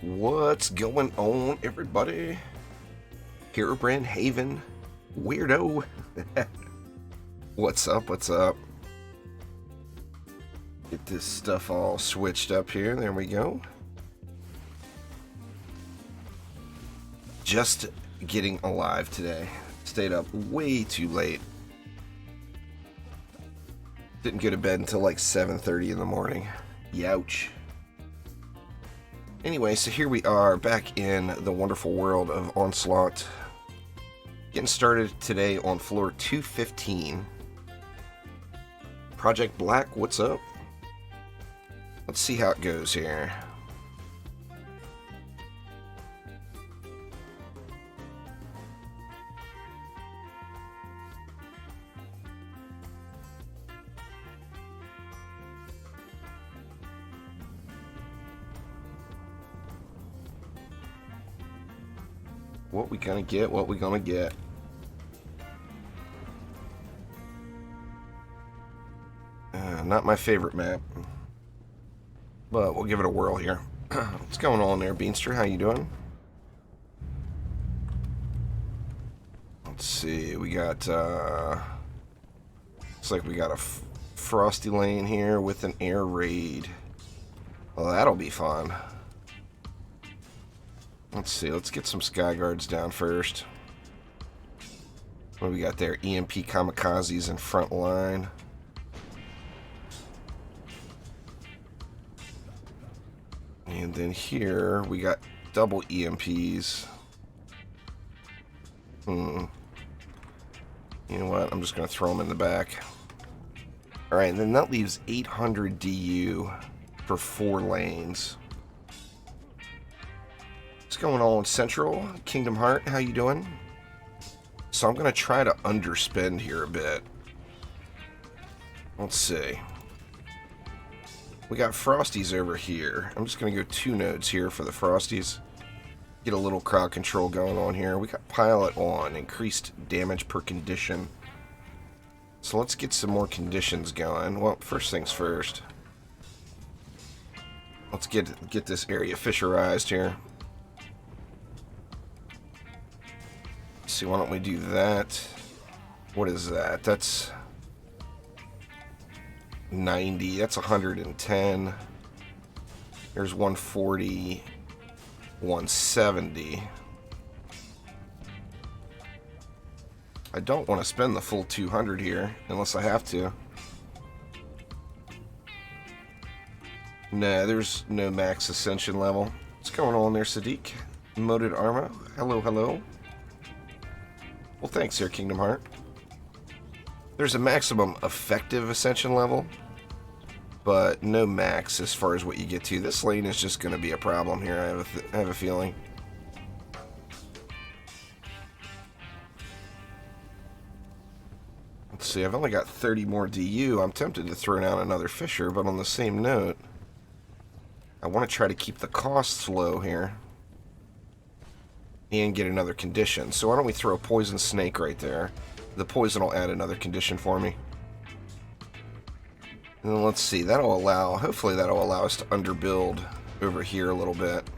What's going on, everybody? Herobrine Haven Weirdo. What's up? What's up? Get this stuff all switched up here. There we go. Just getting alive today. Stayed up way too late. Didn't go to bed until like 7:30 in the morning. Youch. Anyway, so here we are back in the wonderful world of Onslaught. Getting started today on floor 215. Project Black, what's up? Let's see how it goes here. What we gonna get? What we gonna get? Not my favorite map, but we'll give it a whirl here. What's going on there, Beanster? How you doing? Let's see. We got. Looks like we got a frosty lane here with an air raid. Well, that'll be fun. Let's see, let's get some sky guards down first. What do we got there? EMP kamikazes in front line. And then here we got double EMPs. You know what? I'm just going to throw them in the back. Alright, and then that leaves 800 DU for 4 lanes. What's going on, Central? Kingdom Heart, how you doing? So I'm going to try to underspend here a bit. Let's see. We got Frosties over here. I'm just going to go 2 nodes here for the Frosties. Get a little crowd control going on here. We got Pilot on, increased damage per condition. So let's get some more conditions going. Well, first things first. Let's get this area fisherized here. See, why don't we do that? What is that? That's 90. That's 110. There's 140. 170. I don't want to spend the full 200 here unless I have to. Nah, there's no max ascension level. What's going on there, Sadiq? Modded Arma. Hello, hello. Well, thanks here, Kingdom Heart. There's a maximum effective ascension level, but no max as far as what you get to. This lane is just going to be a problem here, I have a feeling. Let's see, I've only got 30 more DU. I'm tempted to throw down another Fisher, but on the same note, I want to try to keep the costs low here. And get another condition. So why don't we throw a poison snake right there? The poison will add another condition for me. And then let's see, that'll allow, hopefully that'll allow us to underbuild over here a little bit.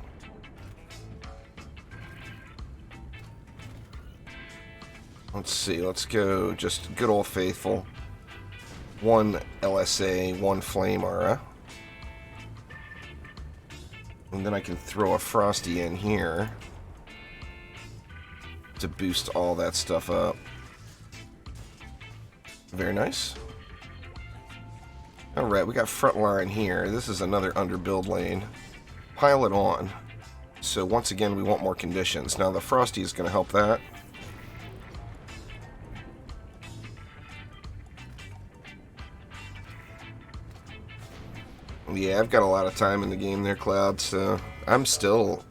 Let's see, let's go just good old faithful. 1 LSA, 1 Flame Aura. And then I can throw a Frosty in here to boost all that stuff up. Very nice. Alright, we got frontline here. This is another underbuild lane. Pilot on. So once again, we want more conditions. Now the Frosty is going to help that. Yeah, I've got a lot of time in the game there, Cloud, so I'm still...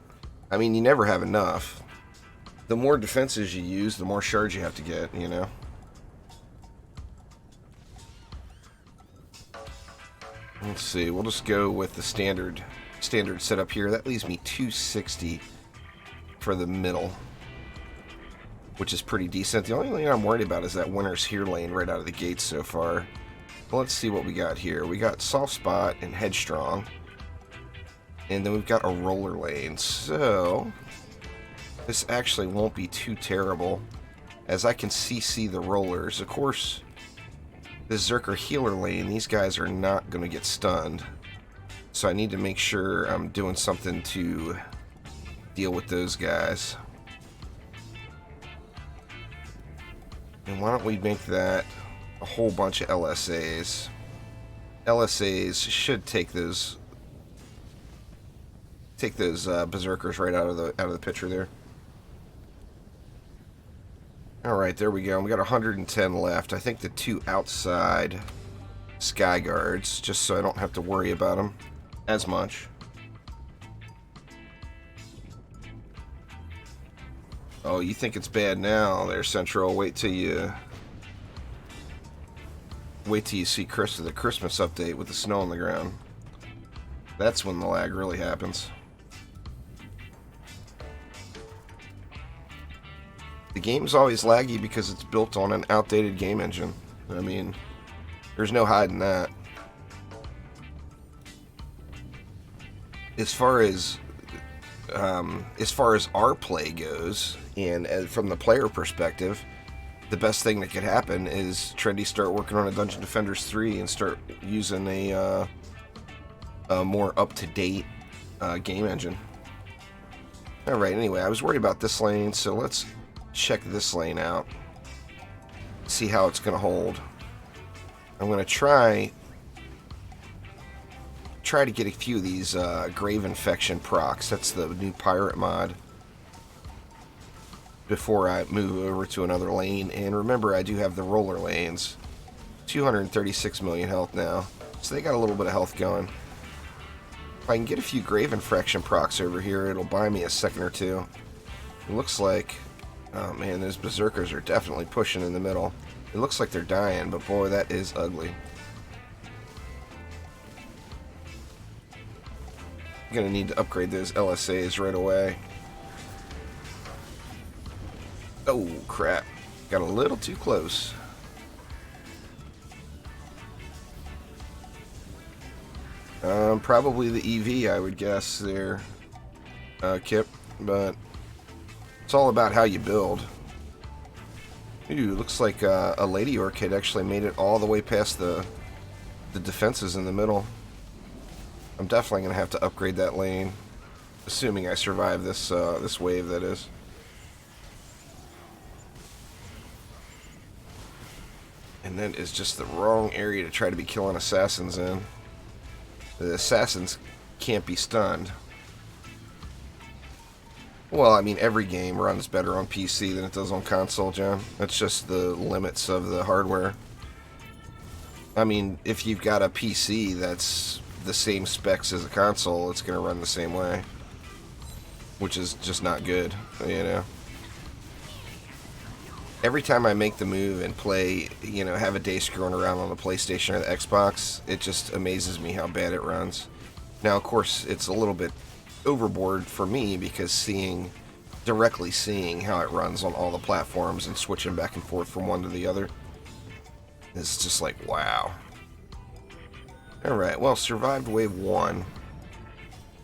I mean, you never have enough. The more defenses you use, the more shards you have to get, you know? Let's see, we'll just go with the standard setup here. That leaves me 260 for the middle, which is pretty decent. The only thing I'm worried about is that Winter's Here lane right out of the gate so far. Well, let's see what we got here. We got Soft Spot and Headstrong. And then we've got a roller lane. So this actually won't be too terrible, as I can CC the rollers. Of course, the Zerker healer lane, these guys are not going to get stunned. So I need to make sure I'm doing something to deal with those guys. And why don't we make that a whole bunch of LSAs. LSAs should take those berserkers right out of the picture there. Alright, there we go. We got 110 left. I think the 2 outside sky guards, just so I don't have to worry about them as much. Oh, you think it's bad now there, Central? Wait till you see the Christmas update with the snow on the ground. That's when the lag really happens. The game's always laggy because it's built on an outdated game engine. I mean, there's no hiding that. As far as our play goes, and from the player perspective, the best thing that could happen is Trendy start working on a Dungeon Defenders 3 and start using a more up-to-date game engine. Alright, anyway, I was worried about this lane, so let's check this lane out. See how it's going to hold. I'm going to try to get a few of these Grave Infection procs. That's the new pirate mod. Before I move over to another lane. And remember, I do have the roller lanes. 236 million health now. So they got a little bit of health going. If I can get a few Grave Infection procs over here, it'll buy me a second or two. It looks like... Oh man, those berserkers are definitely pushing in the middle. It looks like they're dying, but boy, that is ugly. I'm gonna need to upgrade those LSAs right away. Oh, crap. Got a little too close. Probably the EV, I would guess, there, Kip. But it's all about how you build. Ooh, looks like a Lady Orc had actually made it all the way past the defenses in the middle. I'm definitely going to have to upgrade that lane. Assuming I survive this, this wave, that is. And that is just the wrong area to try to be killing assassins in. The assassins can't be stunned. Well, I mean, every game runs better on PC than it does on console, John. That's just the limits of the hardware. I mean, if you've got a PC that's the same specs as a console, it's going to run the same way. Which is just not good, you know. Every time I make the move and play, you know, have a day screwing around on the PlayStation or the Xbox, it just amazes me how bad it runs. Now, of course, it's a little bit overboard for me because directly seeing how it runs on all the platforms and switching back and forth from one to the other, it's just like, wow. Alright, well, survived wave 1.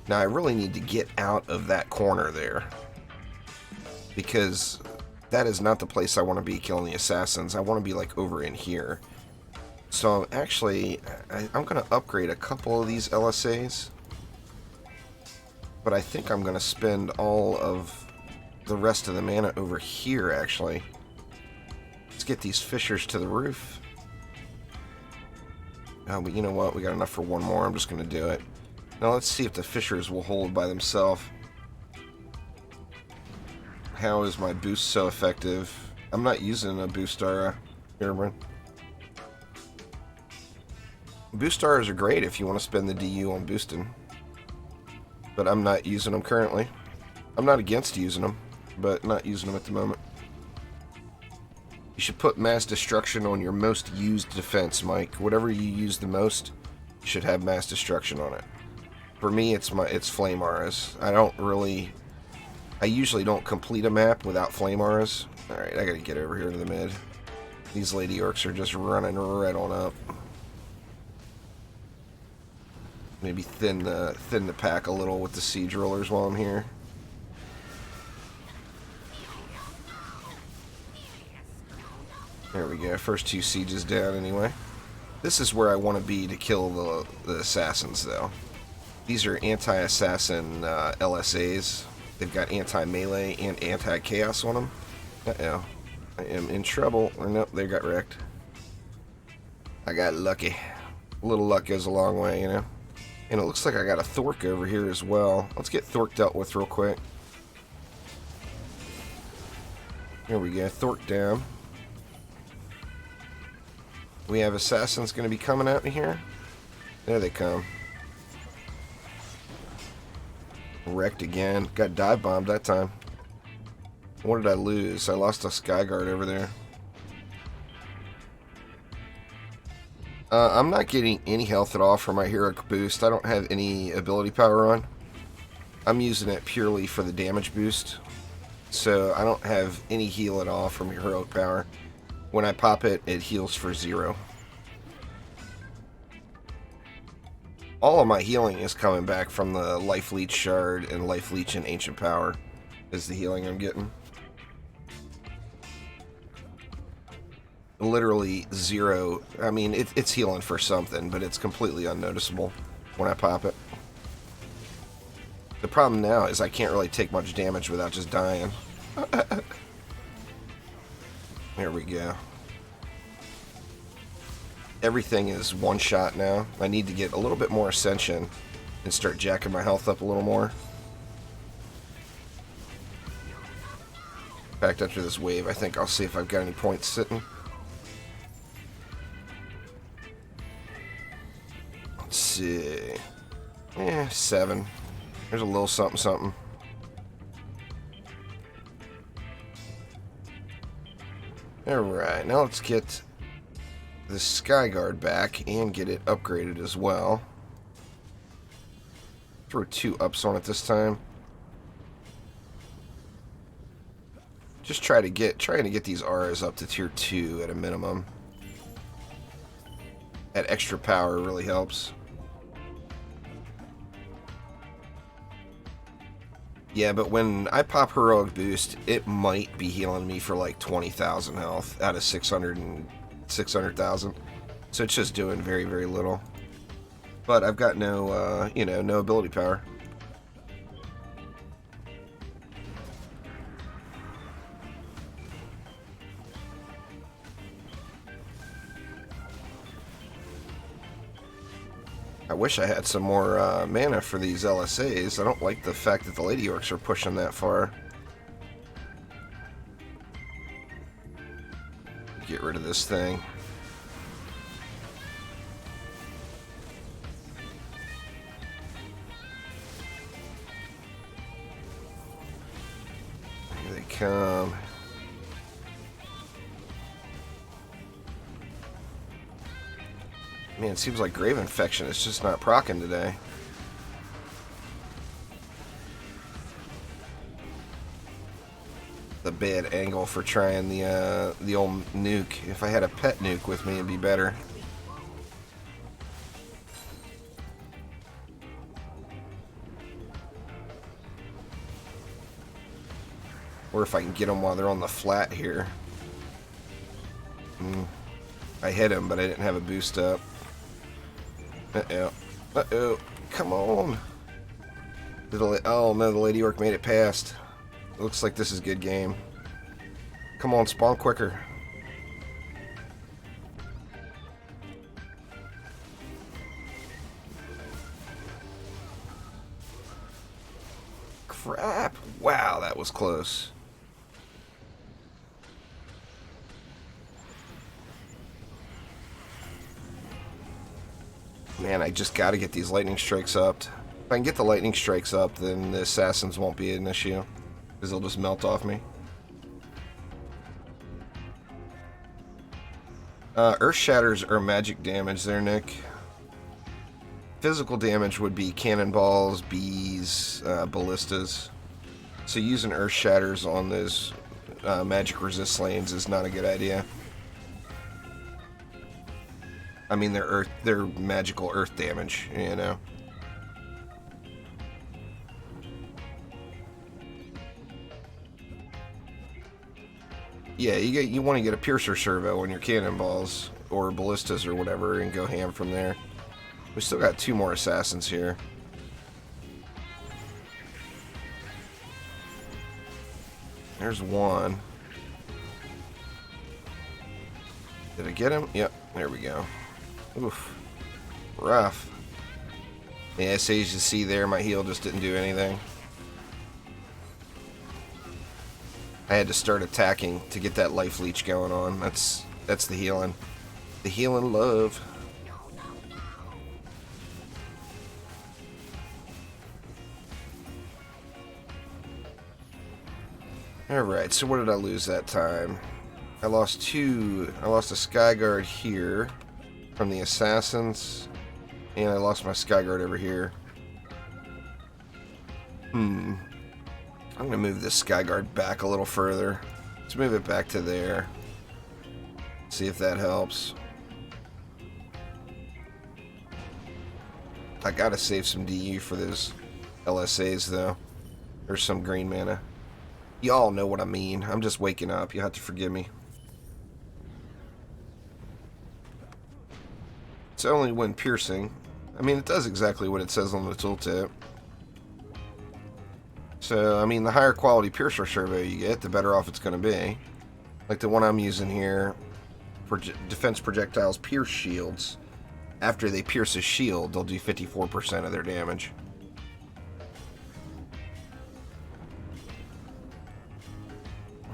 Now, I really need to get out of that corner there, because that is not the place I want to be killing the assassins. I want to be like over in here. So actually, I'm going to upgrade a couple of these LSAs, but I think I'm going to spend all of the rest of the mana over here, actually. Let's get these fissures to the roof. Oh, but you know what? We got enough for one more. I'm just going to do it. Now let's see if the fissures will hold by themselves. How is my boost so effective? I'm not using a boost aura. Here, boost auras are great if you want to spend the DU on boosting. But I'm not using them currently. I'm not against using them, but not using them at the moment. You should put mass destruction on your most used defense, Mike. Whatever you use the most should have mass destruction on it. For me, it's flame auras. I usually don't complete a map without flame auras. Alright, I gotta get over here to the mid. These Lady Orcs are just running right on up. Maybe thin the pack a little with the siege rollers while I'm here. There we go. First 2 sieges down anyway. This is where I want to be to kill the assassins, though. These are anti-assassin LSAs. They've got anti-melee and anti-chaos on them. Uh-oh. I am in trouble. Or nope, they got wrecked. I got lucky. A little luck goes a long way, you know. And it looks like I got a Thork over here as well. Let's get Thork dealt with real quick. Here we go. Thork down. We have assassins going to be coming at me here. There they come. Wrecked again. Got dive bombed that time. What did I lose? I lost a Skyguard over there. I'm not getting any health at all for my heroic boost. I don't have any ability power on. I'm using it purely for the damage boost. So I don't have any heal at all from heroic power. When I pop it, it heals for 0. All of my healing is coming back from the Life Leech Shard and Life Leech and Ancient Power is the healing I'm getting. Literally 0. I mean, it's healing for something, but it's completely unnoticeable when I pop it. The problem now is I can't really take much damage without just dying. There we go. Everything is one shot now. I need to get a little bit more ascension and start jacking my health up a little more. In fact, after this wave, I think I'll see if I've got any points sitting. Let's see. 7. There's a little something something. Alright, now let's get the Skyguard back and get it upgraded as well. Throw 2 ups on it this time. Just trying to get these auras up to tier 2 at a minimum. That extra power really helps. Yeah, but when I pop Heroic Boost, it might be healing me for like 20,000 health out of 600,000. So it's just doing very, very little. But I've got no, no ability power. I wish I had some more mana for these LSAs. I don't like the fact that the Lady Orcs are pushing that far. Get rid of this thing. Here they come. Man, it seems like Grave Infection is just not proccing today. The bad angle for trying the old nuke. If I had a pet nuke with me, it'd be better. Or if I can get them while they're on the flat here. I hit him, but I didn't have a boost up. Uh-oh. Uh-oh. Come on. Oh, no, the Lady Orc made it past. Looks like this is a good game. Come on, spawn quicker. Crap. Wow, that was close. Man, I just got to get these lightning strikes up. If I can get the lightning strikes up, then the assassins won't be an issue, because they'll just melt off me. Earth Shatters are magic damage there, Nick. Physical damage would be cannonballs, bees, ballistas. So using Earth Shatters on those magic resist lanes is not a good idea. I mean, they're magical earth damage, you know. Yeah, you want to get a piercer servo on your cannonballs or ballistas or whatever and go ham from there. We still got 2 more assassins here. There's one. Did I get him? Yep, there we go. Oof. Rough. Yeah, so as you see there, my heal just didn't do anything. I had to start attacking to get that life leech going on. That's the healing. The healing love. Alright, so what did I lose that time? I lost 2. I lost a Skyguard here from the assassins. And I lost my Skyguard over here. I'm going to move this Skyguard back a little further. Let's move it back to there. See if that helps. I got to save some DU for those LSAs, though. There's some green mana. Y'all know what I mean. I'm just waking up. You have to forgive me. It's only when piercing. I mean, it does exactly what it says on the tooltip. So, I mean, the higher quality piercer servo you get, the better off it's going to be. Like the one I'm using here, for defense projectiles pierce shields. After they pierce a shield, they'll do 54% of their damage.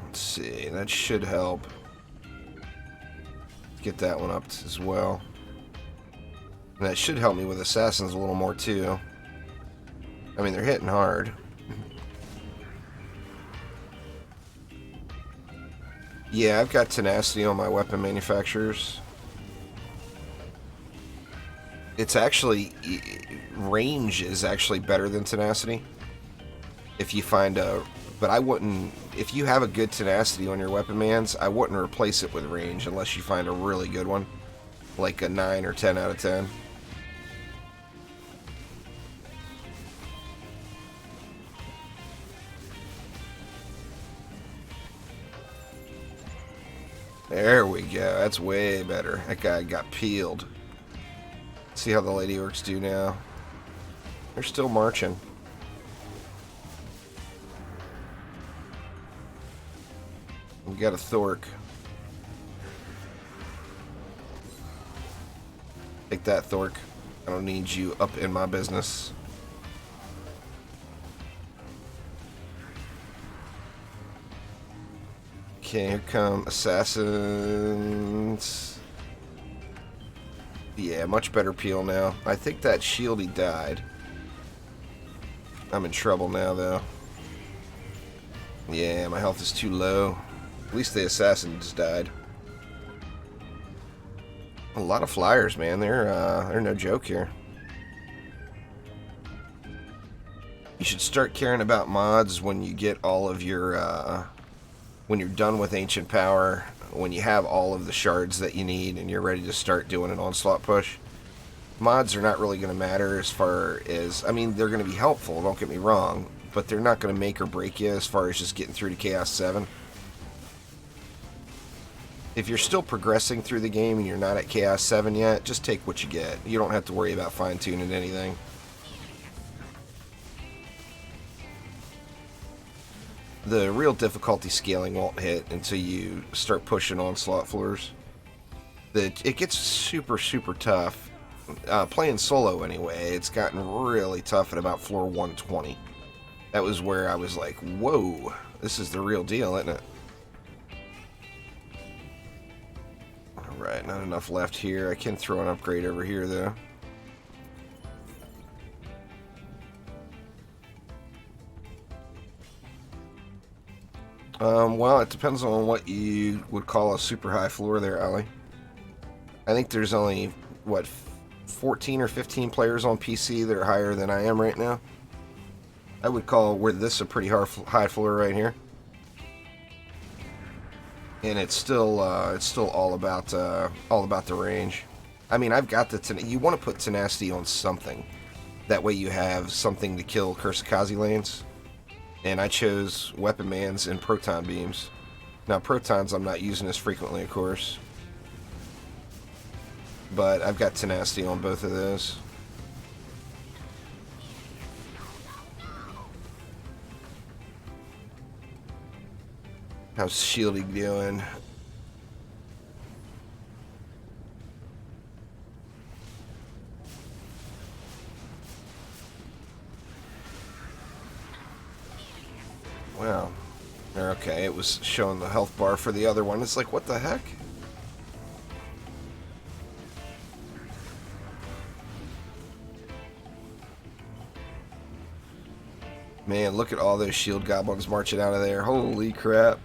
Let's see, that should help. Let's get that one up as well. And that should help me with assassins a little more too. I mean, they're hitting hard. Yeah, I've got tenacity on my weapon manufacturers. It's actually, range is actually better than tenacity. If you find a, but I wouldn't, if you have a good tenacity on your weapon mans, I wouldn't replace it with range unless you find a really good one. Like a 9 or 10 out of 10. There we go. That's way better. That guy got peeled. See how the Lady Orcs do now. They're still marching. We got a Thork. Take that, Thork. I don't need you up in my business. Okay, here come assassins. Yeah, much better peel now. I think that shieldy died. I'm in trouble now, though. Yeah, my health is too low. At least the assassins died. A lot of flyers, man. They're no joke here. You should start caring about mods when you get all of your, when you're done with Ancient Power, when you have all of the shards that you need and you're ready to start doing an Onslaught push. Mods are not really going to matter as far as, I mean, they're going to be helpful, don't get me wrong, but they're not going to make or break you as far as just getting through to Chaos 7. If you're still progressing through the game and you're not at Chaos 7 yet, just take what you get. You don't have to worry about fine-tuning anything. The real difficulty scaling won't hit until you start pushing Onslaught floors. It gets super, super tough. Playing solo anyway, it's gotten really tough at about floor 120. That was where I was like, whoa, this is the real deal, isn't it? Alright, not enough left here. I can throw an upgrade over here, though. Well, it depends on what you would call a super high floor there, Allie. I think there's only, what, 14 or 15 players on PC that are higher than I am right now. I would call this a pretty high floor right here. And it's still all about the range. I mean, I've got you want to put tenacity on something. That way you have something to kill Kursakazi lanes. And I chose weapon mans and proton beams. Now, protons I'm not using as frequently, of course. But I've got tenacity on both of those. How's shielding doing? Wow. Okay, it was showing the health bar for the other one. It's like, what the heck? Man, look at all those shield goblins marching out of there. Holy crap.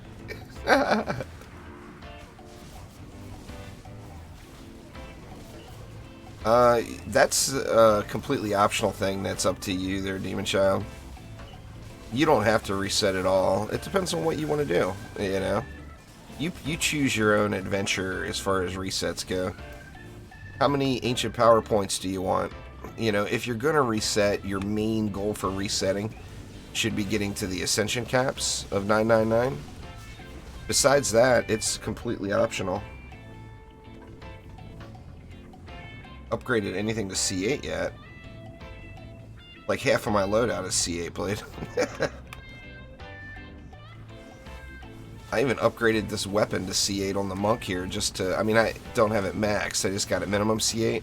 That's a completely optional thing that's up to you there, Demon Child. You don't have to reset it all. It depends on what you want to do, you know? You choose your own adventure as far as resets go. How many ancient power points do you want? You know, if you're going to reset, your main goal for resetting should be getting to the ascension caps of 999. Besides that, it's completely optional. Upgraded anything to C8 yet. Like half of my loadout is C8 blade. I even upgraded this weapon to C8 on the monk here just to, I mean, I don't have it maxed, I just got it minimum C8.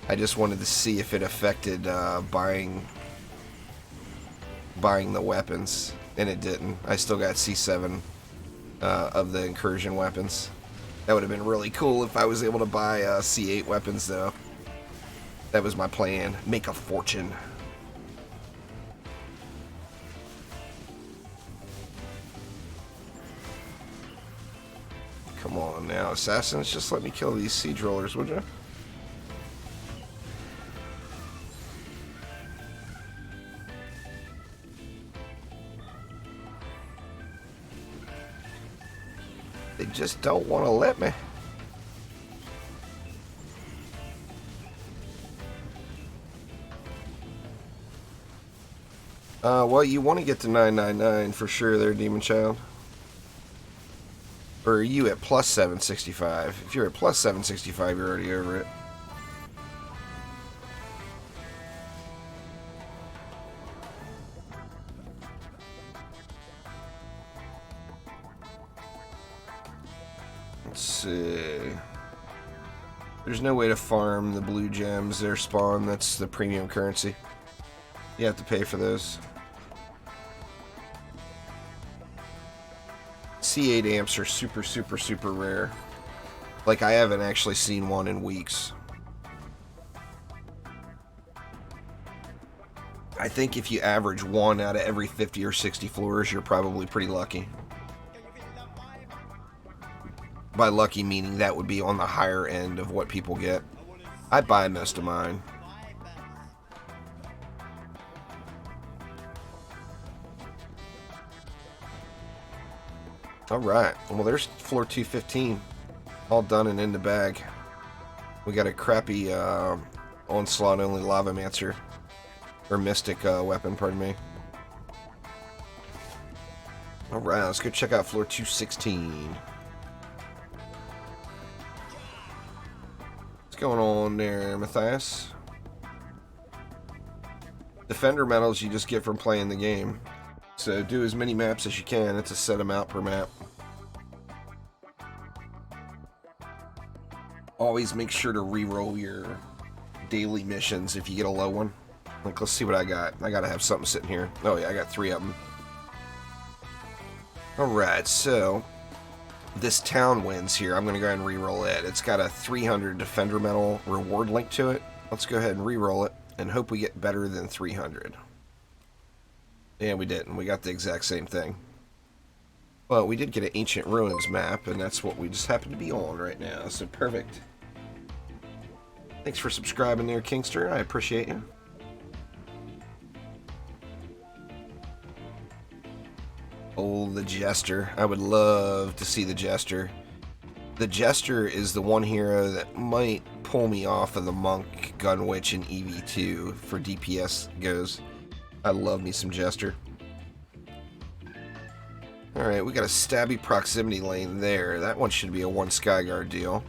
I just wanted to see if it affected buying the weapons, and it didn't. I still got C7 of the incursion weapons. That would have been really cool if I was able to buy C8 weapons, though. That was my plan. Make a fortune. Come on now, assassins, just let me kill these siege rollers, would you? They just don't want to let me. Well, you want to get to 999 for sure there, Demon Child. Or are you at plus 765? If you're at plus 765, you're already over it. Let's see. There's no way to farm the blue gems. They're spawn. That's the premium currency. You have to pay for those. C8 amps are super, super, super rare. Like, I haven't actually seen one in weeks. I think if you average one out of every 50 or 60 floors, you're probably pretty lucky. By lucky, meaning that would be on the higher end of what people get. I buy most of mine. Alright, well there's floor 215. All done and in the bag. We got a crappy Onslaught only Lavamancer. Or Mystic weapon, pardon me. Alright, let's go check out floor 216. What's going on there, Matthias? Defender medals you just get from playing the game. So do as many maps as you can. It's a set amount per map. Always make sure to re-roll your daily missions if you get a low one. Like, let's see what I got. I gotta have something sitting here. Oh yeah, I got 3 of them. Alright, so this town wins here. I'm gonna go ahead and re-roll it. It's got a 300 Defender Medal reward link to it. Let's go ahead and re-roll it and hope we get better than 300. And we didn't. We got the exact same thing. Well, we did get an Ancient Ruins map, and that's what we just happen to be on right now. So perfect. Thanks for subscribing there, Kingster. I appreciate you. Oh, the Jester. I would love to see the Jester. The Jester is the one hero that might pull me off of the Monk, Gunwitch, and EV2 for DPS goes. I love me some Jester. Alright, we got a stabby proximity lane there. That one should be a 1 Skyguard deal.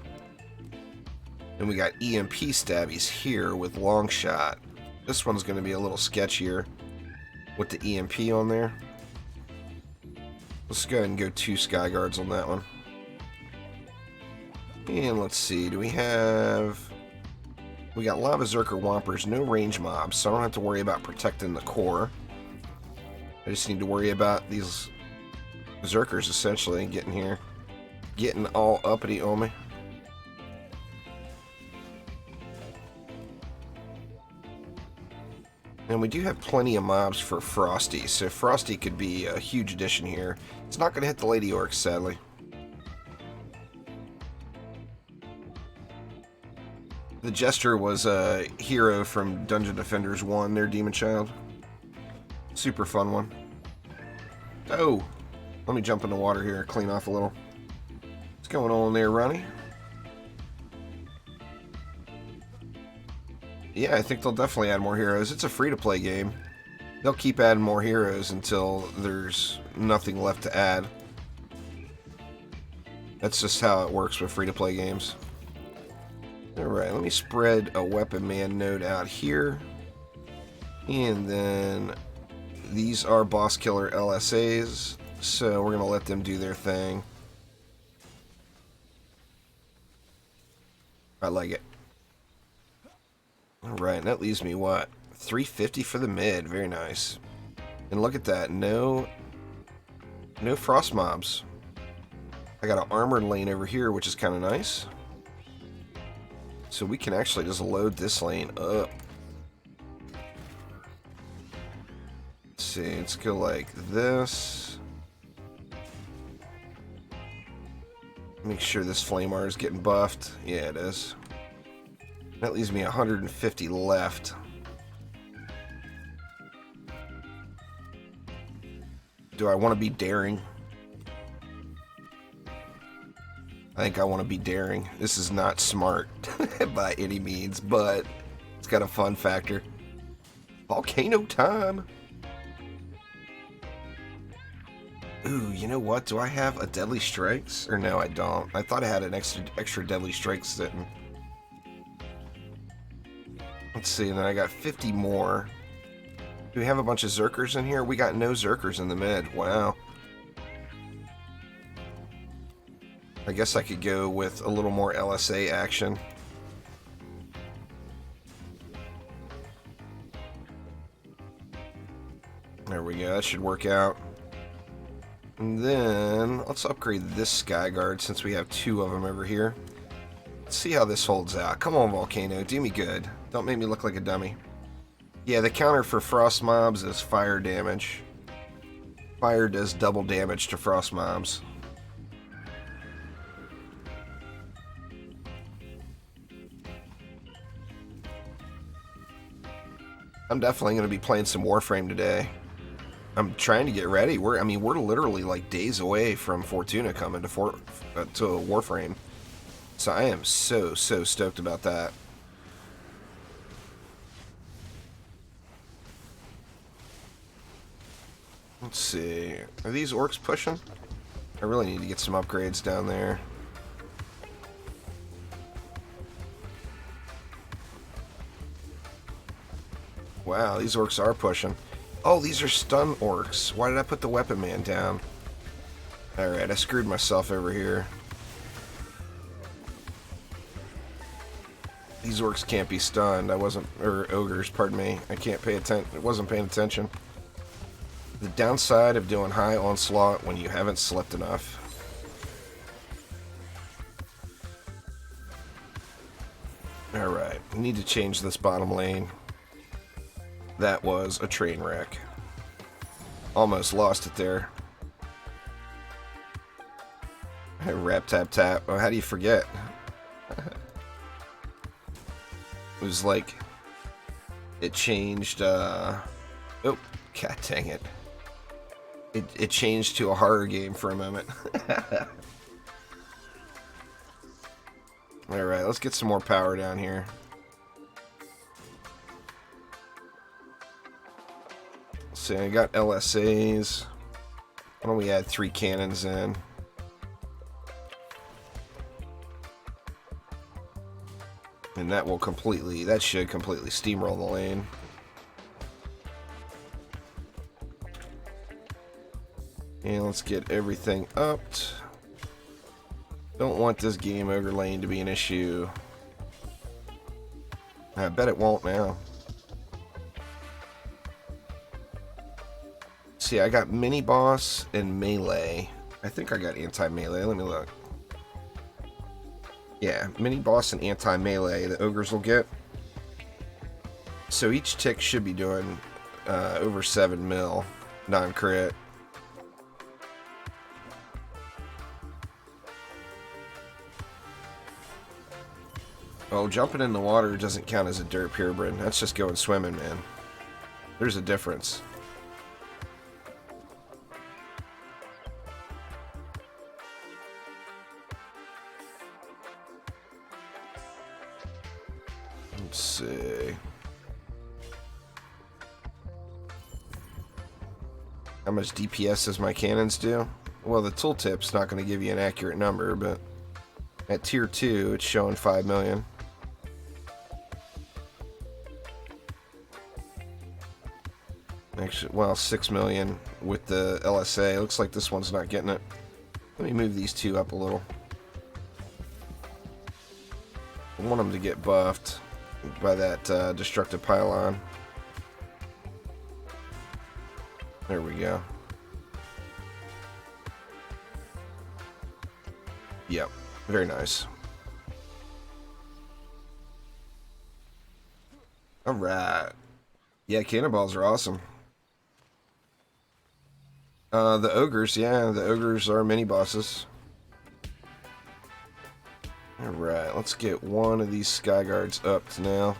And we got EMP stabbies here with long shot. This one's going to be a little sketchier with the EMP on there. Let's go ahead and go 2 Skyguards on that one. And let's see, do we have... We got Lava Zerker Whompers, no range mobs, so I don't have to worry about protecting the core. I just need to worry about these Zerkers, essentially, getting here. Getting all uppity on me. And we do have plenty of mobs for Frosty, so Frosty could be a huge addition here. It's not going to hit the Lady Orcs, sadly. The Jester was a hero from Dungeon Defenders 1, their Demon Child. Super fun one. Oh! Let me jump in the water here, clean off a little. What's going on there, Ronnie? Yeah, I think they'll definitely add more heroes. It's a free-to-play game. They'll keep adding more heroes until there's nothing left to add. That's just how it works with free-to-play games. Alright, let me spread a Weapon Man node out here. And then these are Boss Killer LSAs, so we're going to let them do their thing. I like it. Alright, and that leaves me what? 350 for the mid. Very nice. And look at that. No frost mobs. I got an armored lane over here, which is kind of nice. So we can actually just load this lane up. Let's see, let's go like this. Make sure this Flamar is getting buffed. Yeah, it is. That leaves me 150 left. Do I want to be daring? I think I want to be daring. This is not smart by any means, but it's got a fun factor. Volcano time! Ooh, you know what? Do I have a Deadly Strikes? Or no, I don't. I thought I had an extra Deadly Strikes sitting. Let's see, and then I got 50 more. Do we have a bunch of Zerkers in here? We got no Zerkers in the mid. Wow. I guess I could go with a little more LSA action. There we go, that should work out. And then, let's upgrade this Skyguard since we have 2 of them over here. Let's see how this holds out. Come on, Volcano, do me good. Don't make me look like a dummy. Yeah, the counter for frost mobs is fire damage. Fire does double damage to frost mobs. I'm definitely going to be playing some Warframe today. I'm trying to get ready. We're literally like days away from Fortuna coming to Warframe. So I am so stoked about that. Let's see. Are these orcs pushing? I really need to get some upgrades down there. Wow, these orcs are pushing. Oh, these are stun orcs. Why did I put the Weapon Man down? Alright, I screwed myself over here. These orcs can't be stunned. Or ogres, pardon me. I wasn't paying attention. The downside of doing high onslaught when you haven't slept enough. Alright, we need to change this bottom lane. That was a train wreck. Almost lost it there. Rap tap tap. Oh, how do you forget? It was like it changed oh, god dang it. It changed to a horror game for a moment. Alright, let's get some more power down here. See, I got LSAs. Why don't we add 3 cannons in? And that should completely steamroll the lane. And let's get everything upped. Don't want this game ogre lane to be an issue. I bet it won't now. See, I got mini boss and melee. I think I got anti-melee. Let me look. Yeah, mini boss and anti-melee the ogres will get. So each tick should be doing over 7 mil non-crit. Oh, jumping in the water doesn't count as a dirt purebred. That's just going swimming, man. There's a difference. Let's see. How much DPS does my cannons do? Well, the tooltip's not going to give you an accurate number, but at tier 2, it's showing 5 million. Actually, well, 6 million with the LSA. Looks like this one's not getting it. Let me move these 2 up a little. I want them to get buffed by that destructive pylon. There we go. Yep, very nice. Alright. Yeah, cannonballs are awesome. The ogres, yeah, the ogres are mini bosses. Alright, let's get one of these sky guards up now.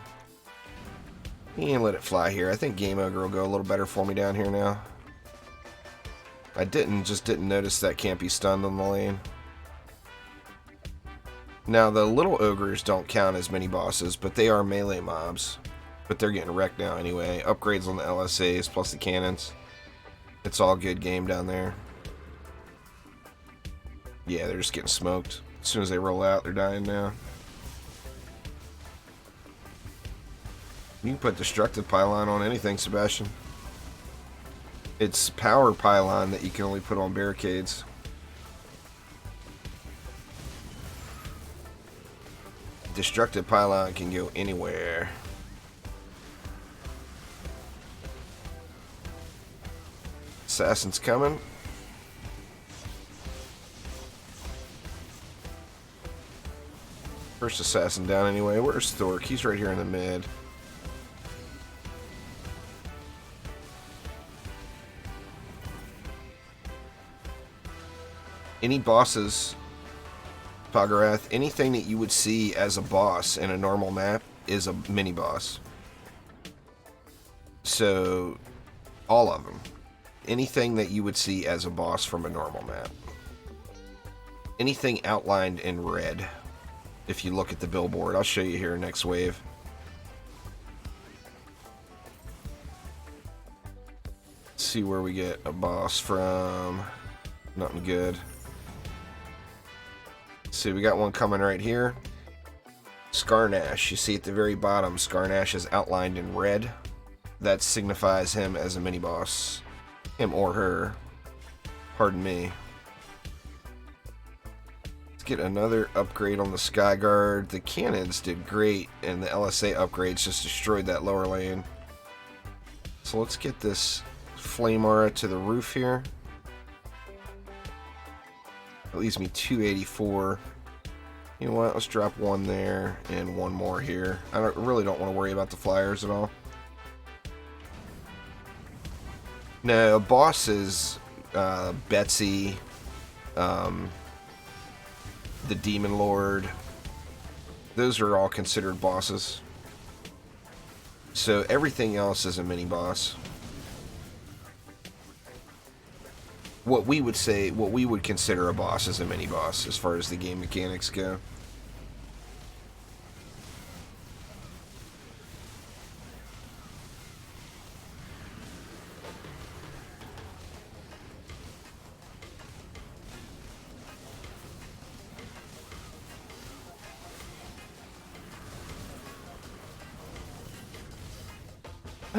And let it fly here. I think Game Ogre will go a little better for me down here now. I just didn't notice that can't be stunned on the lane. Now, the little ogres don't count as mini bosses, but they are melee mobs. But they're getting wrecked now anyway. Upgrades on the LSAs plus the cannons. It's all good game down there. Yeah, they're just getting smoked. As soon as they roll out, they're dying now. You can put destructive pylon on anything, Sebastian. It's power pylon that you can only put on barricades. Destructive pylon can go anywhere. Assassin's coming. First assassin down anyway. Where's Thork? He's right here in the mid. Any bosses, Pagarath, anything that you would see as a boss in a normal map is a mini boss. So, all of them. Anything that you would see as a boss from a normal map. Anything outlined in red. If you look at the billboard, I'll show you here next wave. Let's see where we get a boss from. Nothing good. Let's see, we got one coming right here. Skarnash. You see at the very bottom, Skarnash is outlined in red. That signifies him as a mini boss. Him or her. Pardon me. Let's get another upgrade on the Skyguard. The cannons did great, and the LSA upgrades just destroyed that lower lane. So let's get this Flame Aura to the roof here. That leaves me 284. You know what? Let's drop one there and one more here. I really don't want to worry about the flyers at all. No, bosses, Betsy, the Demon Lord, those are all considered bosses. So everything else is a mini boss. What we would consider a boss is a mini boss as far as the game mechanics go.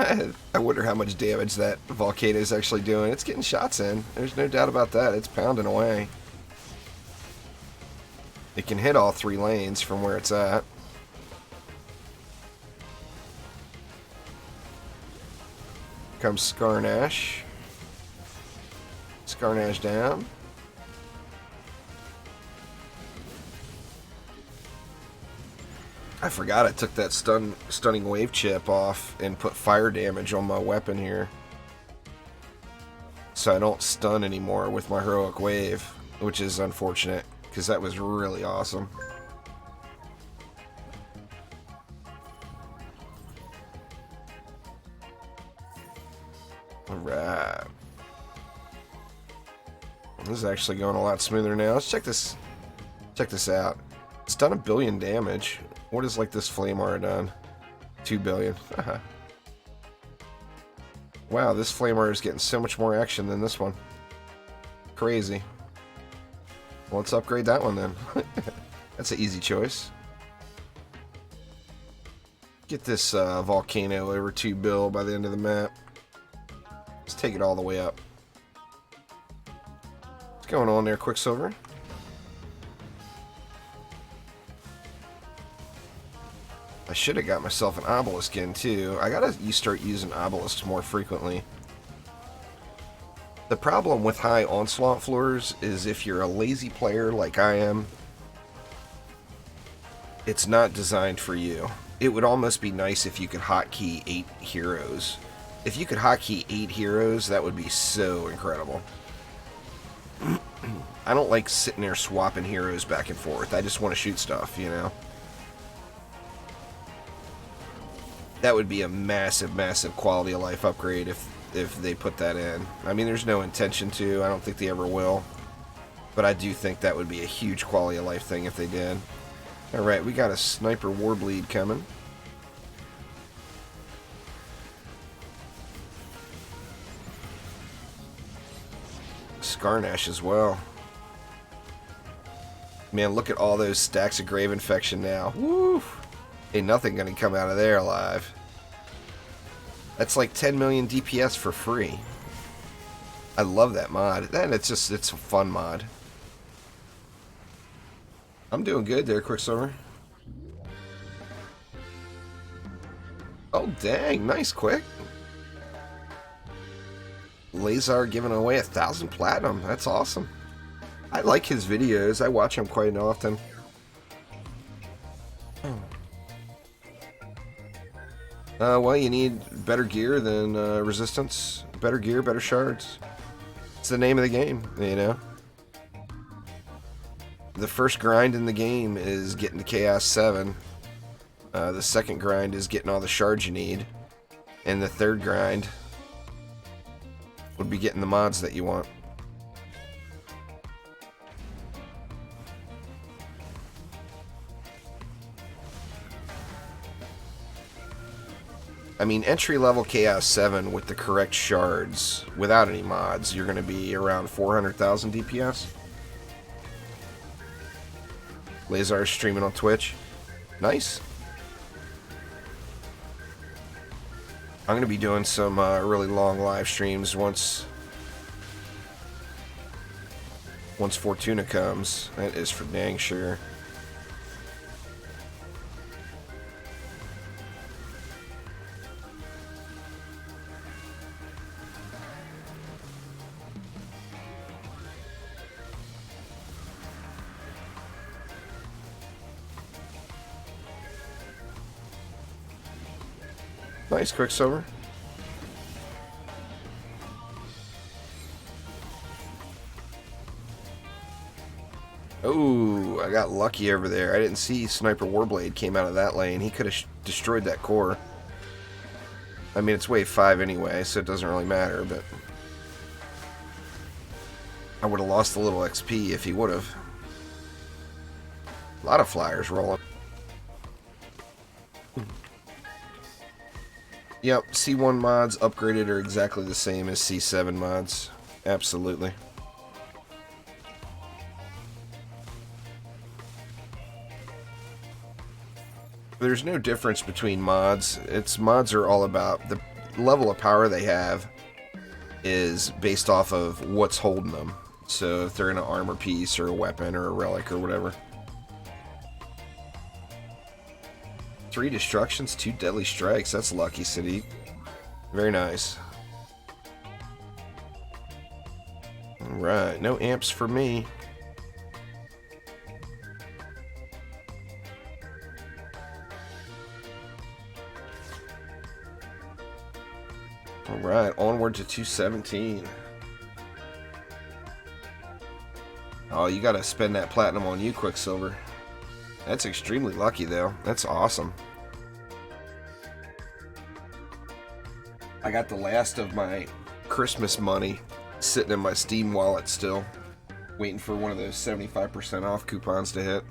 I wonder how much damage that volcano is actually doing. It's getting shots in. There's no doubt about that. It's pounding away. It can hit all 3 lanes from where it's at. Comes Skarnash. Skarnash down. I forgot I took that stunning wave chip off and put fire damage on my weapon here. So I don't stun anymore with my heroic wave, which is unfortunate because that was really awesome. Alright. This is actually going a lot smoother now. Let's check this out. It's done 1 billion damage. What is like this flame aura done? 2 billion. Wow, this flame aura is getting so much more action than this one. Crazy. Well, let's upgrade that one then. That's an easy choice. Get this volcano over 2 bill by the end of the map. Let's take it all the way up. What's going on there, Quicksilver? I should have got myself an obelisk in too. I gotta start using obelisks more frequently. The problem with high onslaught floors is if you're a lazy player like I am, it's not designed for you. It would almost be nice if you could hotkey 8 heroes. If you could hotkey 8 heroes, that would be so incredible. I don't like sitting there swapping heroes back and forth. I just want to shoot stuff, you know? That would be a massive, massive quality of life upgrade if they put that in. I mean, there's no intention to. I don't think they ever will. But I do think that would be a huge quality of life thing if they did. Alright, we got a sniper warbleed coming. Skarnash as well. Man, look at all those stacks of grave infection now. Woo! Ain't nothing gonna come out of there alive. That's like 10 million DPS for free. I love that mod. And it's a fun mod. I'm doing good there, Quicksilver. Oh, dang. Nice, Quick. Lazar giving away 1,000 platinum. That's awesome. I like his videos. I watch him quite often. Well, you need better gear than resistance. Better gear, better shards. It's the name of the game, you know? The first grind in the game is getting to Chaos 7. The second grind is getting all the shards you need. And the third grind would be getting the mods that you want. I mean, entry-level Chaos 7 with the correct shards, without any mods, you're going to be around 400,000 DPS. Lazar streaming on Twitch. Nice. I'm going to be doing some really long live streams once Fortuna comes. That is for dang sure. Nice, Quicksilver. Oh, I got lucky over there. I didn't see Sniper Warblade came out of that lane. He could have destroyed that core. I mean, it's wave 5 anyway, so it doesn't really matter, but I would have lost a little XP if he would have. A lot of flyers rolling. Yep, C1 mods upgraded are exactly the same as C7 mods. Absolutely. There's no difference between mods. Mods are all about level of power they have is based off of what's holding them. So if they're in an armor piece or a weapon or a relic or whatever. 3 destructions, 2 deadly strikes. That's lucky, Sadiq. Very nice. Alright, no amps for me. Alright, onward to 217. Oh, you gotta spend that platinum on you, Quicksilver. That's extremely lucky, though. That's awesome. I got the last of my Christmas money sitting in my Steam wallet still, waiting for one of those 75% off coupons to hit.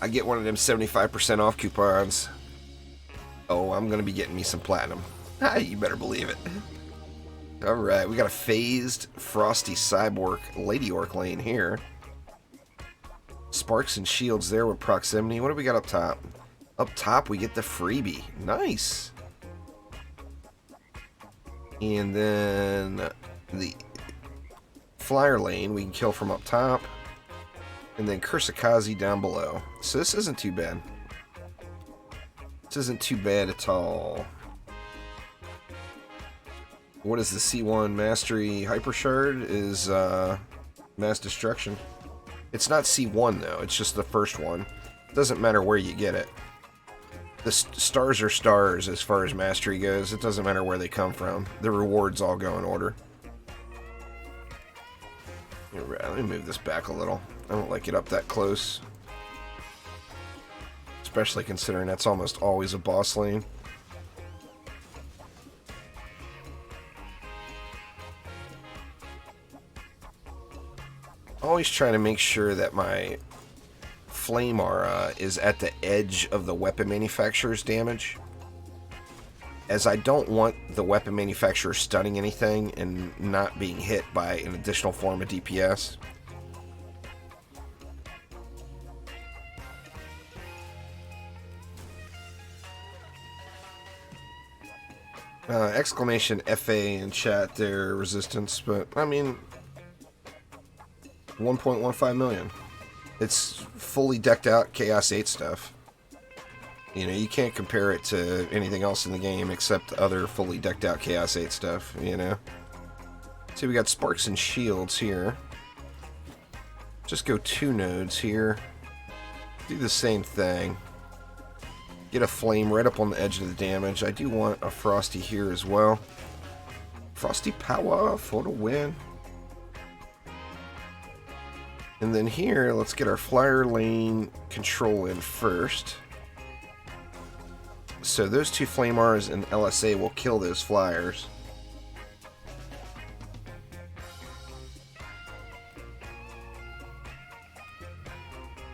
I get one of them 75% off coupons. Oh, I'm gonna be getting me some platinum. You better believe it. Alright, we got a phased Frosty Cyborg Lady Orc lane here. Sparks and shields there with proximity. What do we got up top? Up top, we get the freebie. Nice. And then the flyer lane we can kill from up top. And then Kursakazi down below. So this isn't too bad. This isn't too bad at all. What is the C1 Mastery Hyper Shard? Is Mass Destruction. It's not C1 though, it's just the first one. It doesn't matter where you get it. The stars are stars as far as Mastery goes. It doesn't matter where they come from. The rewards all go in order. Alright, let me move this back a little. I don't like it up that close. Especially considering that's almost always a boss lane. Always trying to make sure that my flame aura is at the edge of the weapon manufacturer's damage, as I don't want the weapon manufacturer stunning anything and not being hit by an additional form of DPS. Exclamation FA in chat there, resistance, but I mean 1.15 million. It's fully decked out Chaos 8 stuff. You know, you can't compare it to anything else in the game except other fully decked out Chaos 8 stuff, you know. See, we got Sparks and Shields here. Just go 2 nodes here. Do the same thing. Get a flame right up on the edge of the damage. I do want a Frosty here as well. Frosty power for the win. And then here, let's get our flyer lane control in first. So those 2 flame auras and LSA will kill those flyers.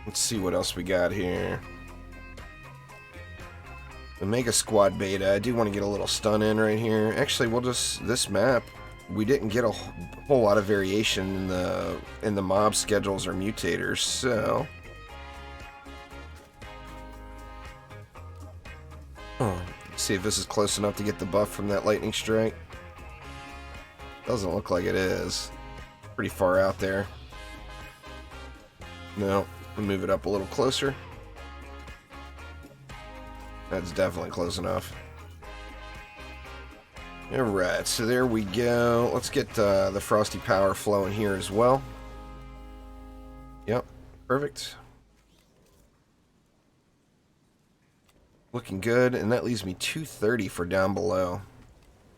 Let's see what else we got here. Omega Squad Beta. I do want to get a little stun in right here. Actually, we'll just... This map, we didn't get a whole lot of variation in the mob schedules or mutators, so... See if this is close enough to get the buff from that lightning strike. Doesn't look like it is. Pretty far out there. No, we'll move it up a little closer. That's definitely close enough. Alright, so there we go. Let's get the Frosty power flowing here as well. Yep, perfect. Looking good, and that leaves me 230 for down below.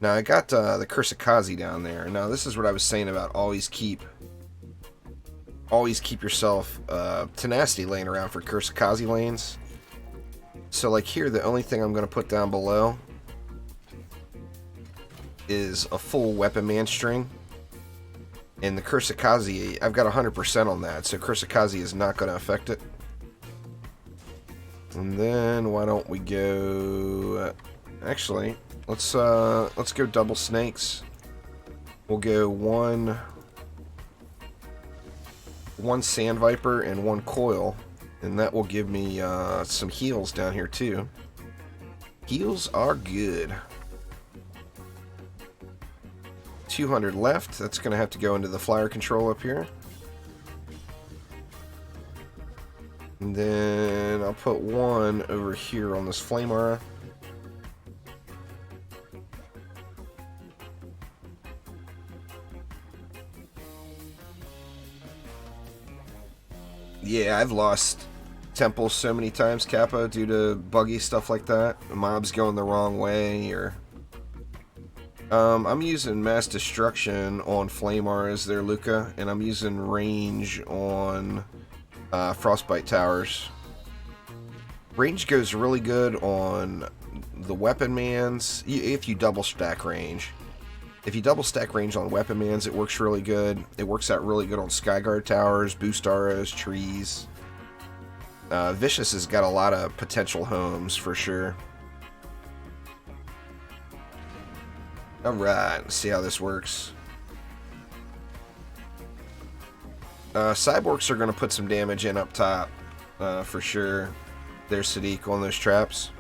Now, I got the Kursakazi down there. Now, this is what I was saying about always keep yourself tenacity laying around for Kursakazi lanes. So, like here, the only thing I'm going to put down below is a full weapon man string. And the Kursakazi, I've got 100% on that, so Kursakazi is not going to affect it. And then, why don't we go... actually, let's go double snakes. We'll go one Sand Viper and 1 coil. And that will give me some heals down here too. Heals are good. 200 left. That's going to have to go into the flyer control up here. And then I'll put one over here on this flame aura. Yeah, I've lost temples so many times, Kappa, due to buggy stuff like that. Mobs going the wrong way, or... I'm using Mass Destruction on Flame Auras there, Luca, and I'm using Range on Frostbite Towers. Range goes really good on the Weapon Mans, if you double stack Range. If you double stack Range on Weapon Mans, it works really good. It works out really good on Skyguard Towers, Boost Auras, Trees. Vicious has got a lot of potential homes, for sure. Alright, let's see how this works. Cyborgs are going to put some damage in up top, for sure. There's Sadiq on those traps.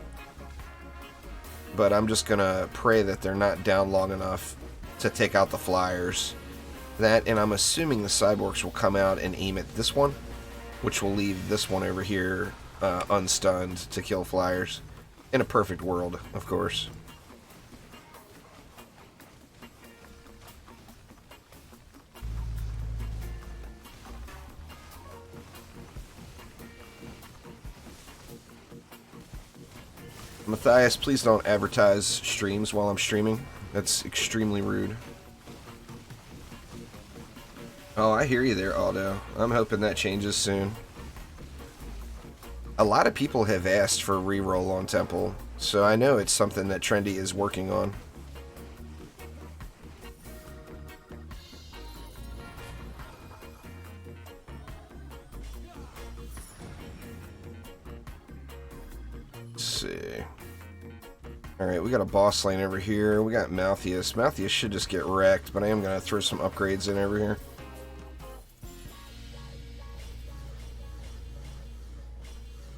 But I'm just going to pray that they're not down long enough to take out the flyers. That, and I'm assuming the cyborgs will come out and aim at this one, which will leave this one over here unstunned to kill flyers. In a perfect world, of course. Matthias, please don't advertise streams while I'm streaming. That's extremely rude. Oh, I hear you there, Aldo. I'm hoping that changes soon. A lot of people have asked for a reroll on Temple, so I know it's something that Trendy is working on. Let's see. Alright, we got a boss lane over here. We got Malthius. Malthius should just get wrecked, but I am going to throw some upgrades in over here.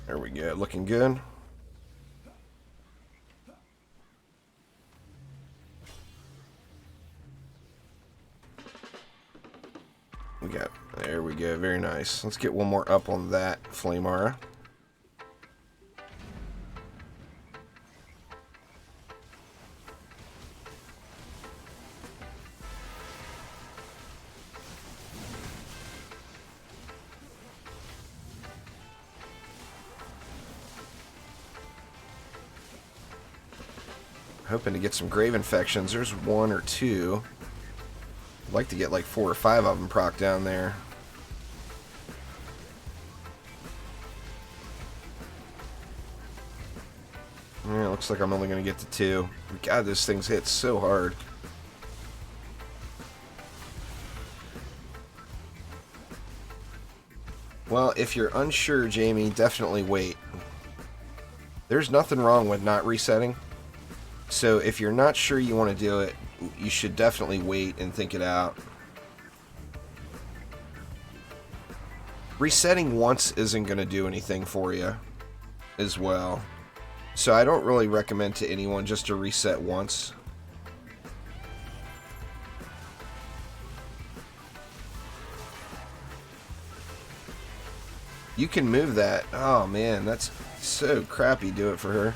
There we go. Looking good. There we go. Very nice. Let's get one more up on that Flame Aura. Hoping to get some grave infections. There's one or two. I'd like to get like 4 or 5 of them proc down there. Yeah, looks like I'm only going to get to 2. God, this thing's hit so hard. Well, if you're unsure, Jamie, definitely wait. There's nothing wrong with not resetting. So if you're not sure you want to do it, you should definitely wait and think it out. Resetting once isn't going to do anything for you as well. So I don't really recommend to anyone just to reset once. You can move that. Oh man, that's so crappy. Do it for her.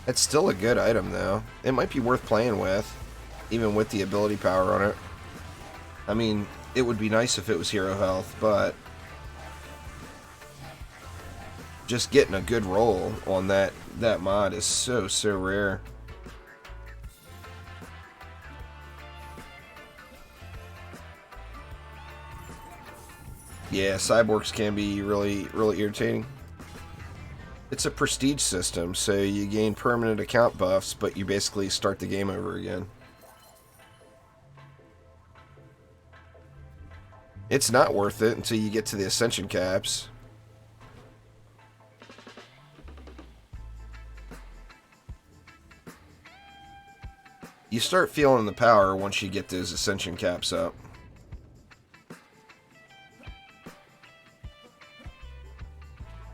It's still a good item though. It might be worth playing with, even with the ability power on it. I mean, it would be nice if it was hero health, but just getting a good roll on that mod is so rare. Yeah, cyborgs can be really irritating. It's a prestige system, so you gain permanent account buffs, but you basically start the game over again. It's not worth it until you get to the ascension caps. You start feeling the power once you get those ascension caps up.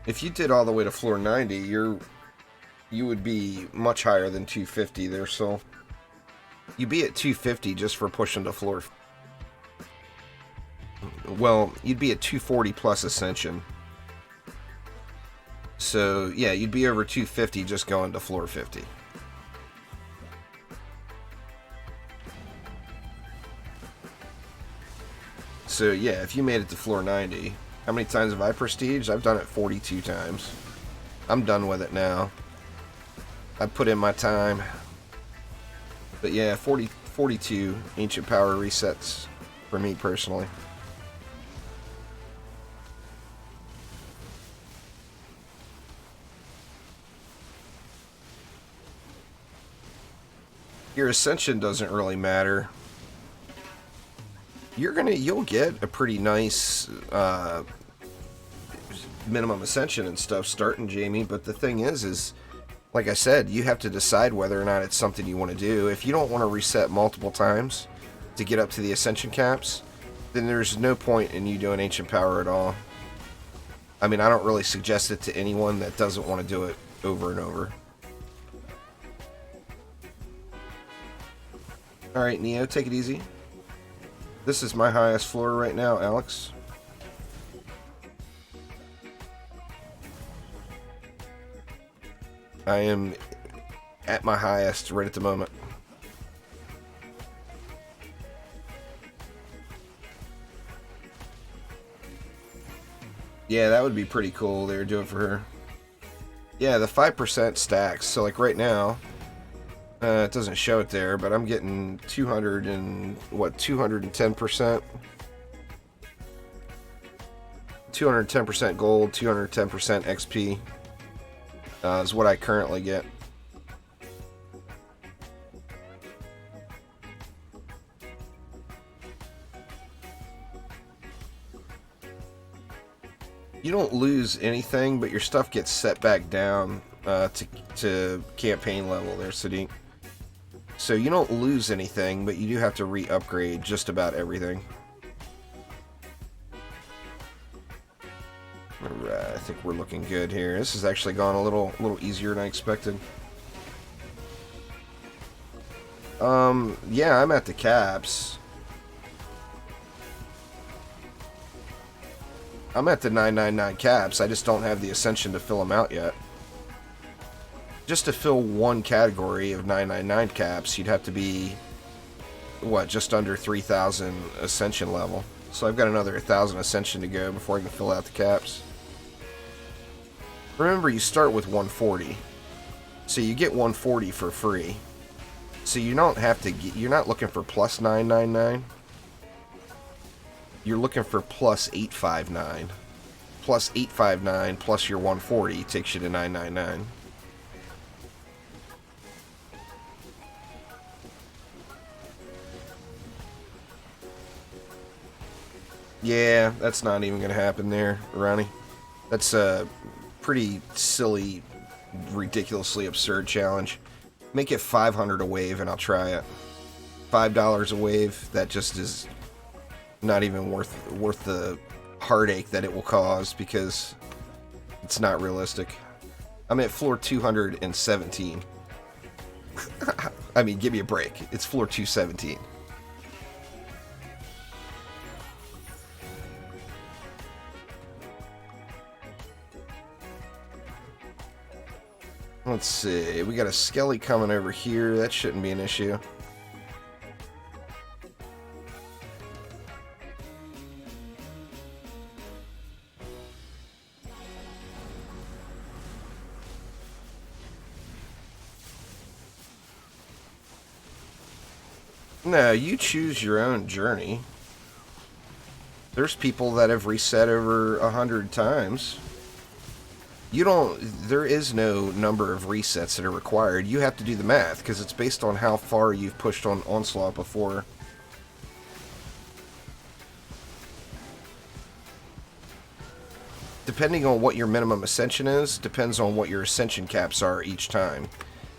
If you did all the way to floor 90, you would be much higher than 250 there, so you'd be at 250 just for pushing to floor. Well, you'd be at 240 plus ascension. So, yeah, you'd be over 250 just going to floor 50. So, yeah, if you made it to floor 90, how many times have I prestiged? I've done it 42 times. I'm done with it now. I put in my time. But yeah, 42 ancient power resets for me personally. Your ascension doesn't really matter. You'll get a pretty nice minimum ascension and stuff starting, Jamie, but the thing is like I said, you have to decide whether or not it's something you want to do. If you don't want to reset multiple times to get up to the ascension caps, then there's no point in you doing ancient power at all. I mean, I don't really suggest it to anyone that doesn't want to do it over and over. Alright, Neo, take it easy. This is my highest floor right now, Alex. I am at my highest right at the moment. Yeah, that would be pretty cool. They were doing for her. Yeah, the 5% stacks. So like right now, it doesn't show it there, but I'm getting 200 and what, 210%. 210% gold, 210% XP is what I currently get. You don't lose anything, but your stuff gets set back down to campaign level there, Sadiq. So you don't lose anything, but you do have to re-upgrade just about everything. Alright, I think we're looking good here. This has actually gone a little easier than I expected. Yeah, I'm at the caps. I'm at the 999 caps. I just don't have the ascension to fill them out yet. Just to fill one category of 999 caps, you'd have to be, what, just under 3,000 ascension level. So I've got another 1,000 ascension to go before I can fill out the caps. Remember, you start with 140. So you get 140 for free. So you don't have to get, you're not looking for plus 999. You're looking for plus 859. Plus 859 plus your 140 takes you to 999. Yeah, that's not even going to happen there, Ronnie. That's a pretty silly, ridiculously absurd challenge. Make it 500 a wave and I'll try it. $5 a wave, that just is not even worth the heartache that it will cause because it's not realistic. I'm at floor 217. I mean, give me a break. It's floor 217. Let's see. We got a Skelly coming over here. That shouldn't be an issue. No, you choose your own journey. There's people that have reset over 100 times. There is no number of resets that are required. You have to do the math, because it's based on how far you've pushed on Onslaught before. Depending on what your minimum ascension is, depends on what your ascension caps are each time.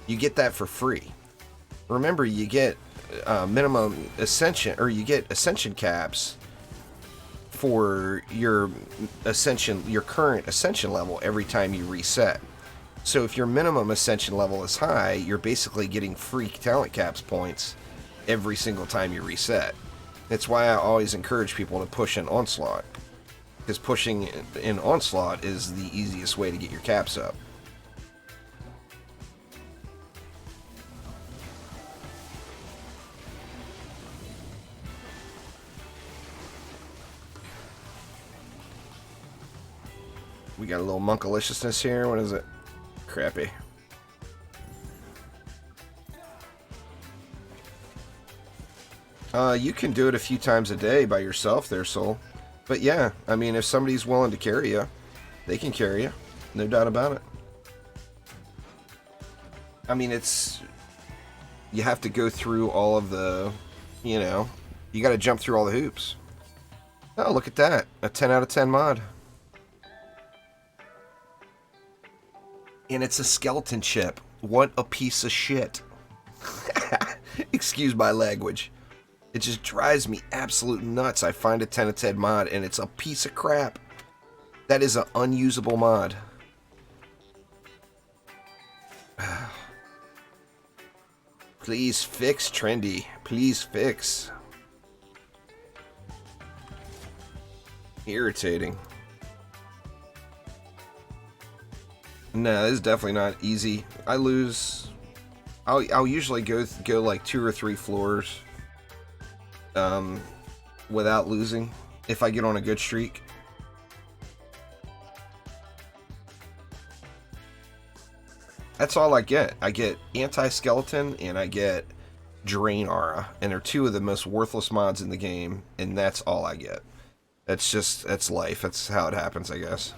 You get that for free. Remember, you get minimum ascension, or you get ascension caps for your ascension, your current ascension level every time you reset. So if your minimum ascension level is high, you're basically getting free talent caps points every single time you reset. That's why I always encourage people to push in Onslaught, because pushing in Onslaught is the easiest way to get your caps up. We got a little monkaliciousness here. What is it? Crappy. You can do it a few times a day by yourself there, Soul. But yeah, I mean, if somebody's willing to carry you, they can carry you. No doubt about it. I mean, it's... You have to go through all of the... You know, you got to jump through all the hoops. Oh, look at that. A 10 out of 10 mod. And it's a skeleton chip. What a piece of shit. Excuse my language. It just drives me absolute nuts. I find a 10 out of 10 mod and it's a piece of crap. That is an unusable mod. Please fix, Trendy. Please fix. Irritating. No, this is definitely not easy. I lose. I'll usually go like 2 or 3 floors without losing if I get on a good streak. That's all I get. I get anti-skeleton and I get drain aura, and they're 2 of the most worthless mods in the game, and that's all I get. That's life. That's how it happens, I guess.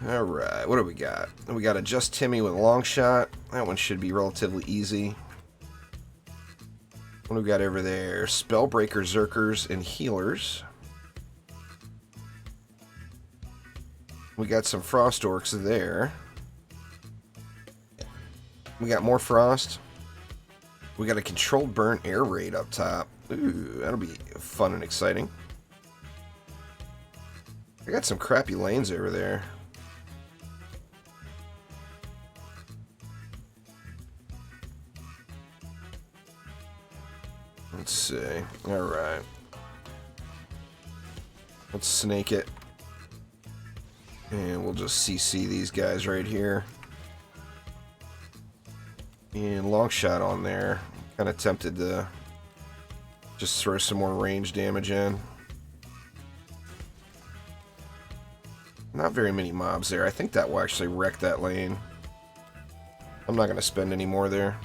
Alright, what do we got? We got a Just Timmy with long shot. That one should be relatively easy. What do we got over there? Spellbreaker, Zerkers, and Healers. We got some Frost Orcs there. We got more Frost. We got a Controlled Burn Air Raid up top. Ooh, that'll be fun and exciting. I got some crappy lanes over there. Let's see. Alright. Let's snake it. And we'll just CC these guys right here. And long shot on there. Kind of tempted to just throw some more range damage in. Not very many mobs there. I think that will actually wreck that lane. I'm not going to spend any more there.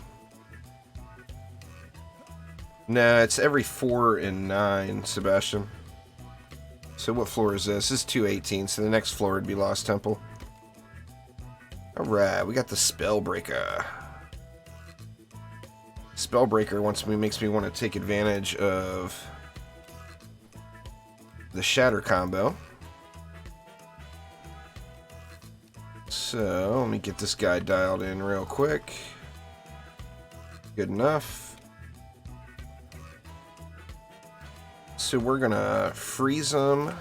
Nah, it's every 4 and 9, Sebastian. So what floor is this? This is 218, so the next floor would be Lost Temple. Alright, we got the Spellbreaker. Spellbreaker makes me want to take advantage of the Shatter combo. So, let me get this guy dialed in real quick. Good enough. So we're gonna freeze them.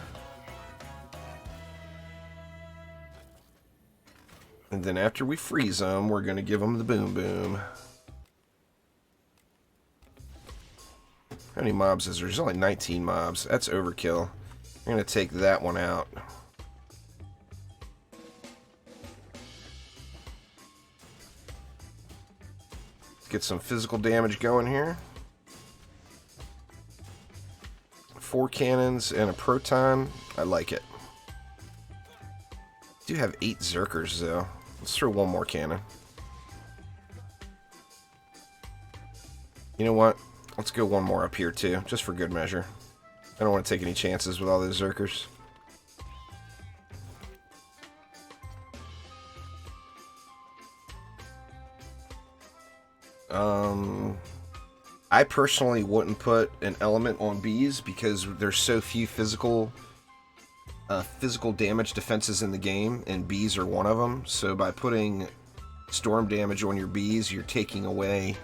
And then after we freeze them, we're gonna give them the boom boom. How many mobs is there? There's only 19 mobs. That's overkill. I'm gonna take that one out. Let's get some physical damage going here. 4 cannons and a proton. I like it. Do have 8 Zerkers though. Let's throw one more cannon. You know what? Let's go one more up here too, just for good measure. I don't want to take any chances with all those Zerkers. I personally wouldn't put an element on bees because there's so few physical damage defenses in the game, and bees are one of them. So by putting storm damage on your bees, you're taking away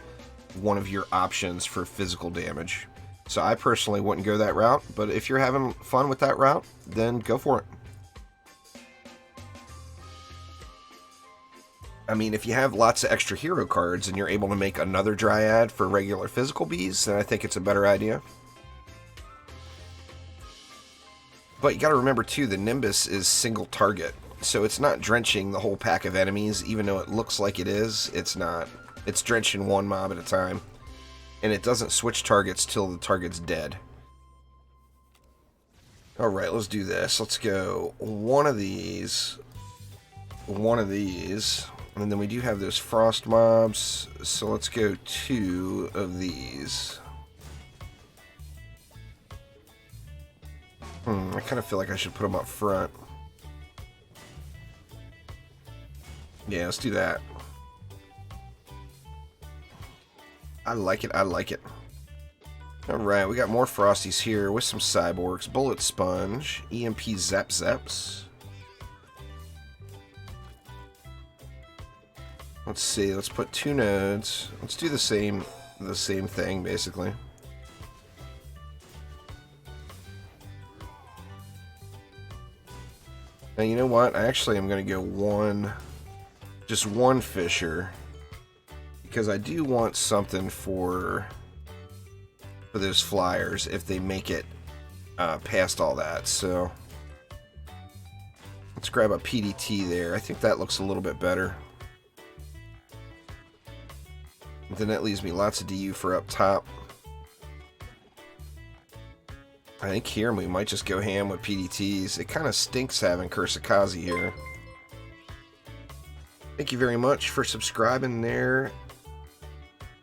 one of your options for physical damage. So I personally wouldn't go that route, but if you're having fun with that route, then go for it. I mean, if you have lots of extra hero cards and you're able to make another Dryad for regular physical bees, then I think it's a better idea. But you gotta remember too, the Nimbus is single target, so it's not drenching the whole pack of enemies, even though it looks like it is. It's not. It's drenching one mob at a time. And it doesn't switch targets till the target's dead. Alright, let's do this. Let's go one of these, and then we do have those frost mobs, so let's go 2 of these. I kind of feel like I should put them up front. Yeah, let's do that. I like it, I like it. Alright, we got more Frosties here with some Cyborgs. Bullet Sponge, EMP Zap Zaps. Let's see, let's put 2 nodes. Let's do the same thing, basically. Now, you know what? I actually am going to go just one Fisher. Because I do want something for those flyers if they make it past all that. So let's grab a PDT there. I think that looks a little bit better. And then that leaves me lots of DU for up top. I think here we might just go ham with PDTs. It kind of stinks having Kursakazi here. Thank you very much for subscribing there,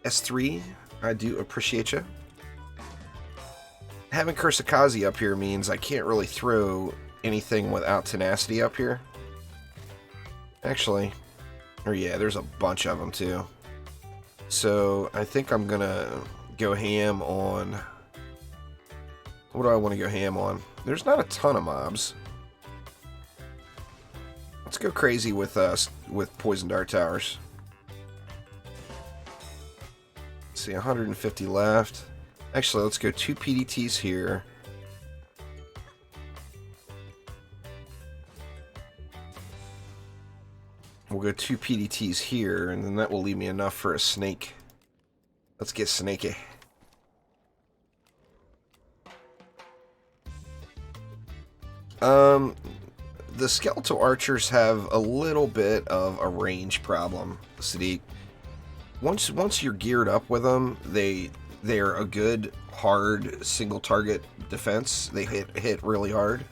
S3. I do appreciate you. Having Kursakazi up here means I can't really throw anything without tenacity up here. Actually, or yeah, there's a bunch of them too. So I think I'm gonna go ham on. What do I want to go ham on? There's not a ton of mobs. Let's go crazy with Poison Dart Towers. Let's see, 150 left. Actually, let's go 2 PDTs here. We'll go 2 PDTs here, and then that will leave me enough for a snake. Let's get snaky. The skeletal archers have a little bit of a range problem, Sadiq. Once you're geared up with them, they're a good, hard, single target defense. They hit really hard.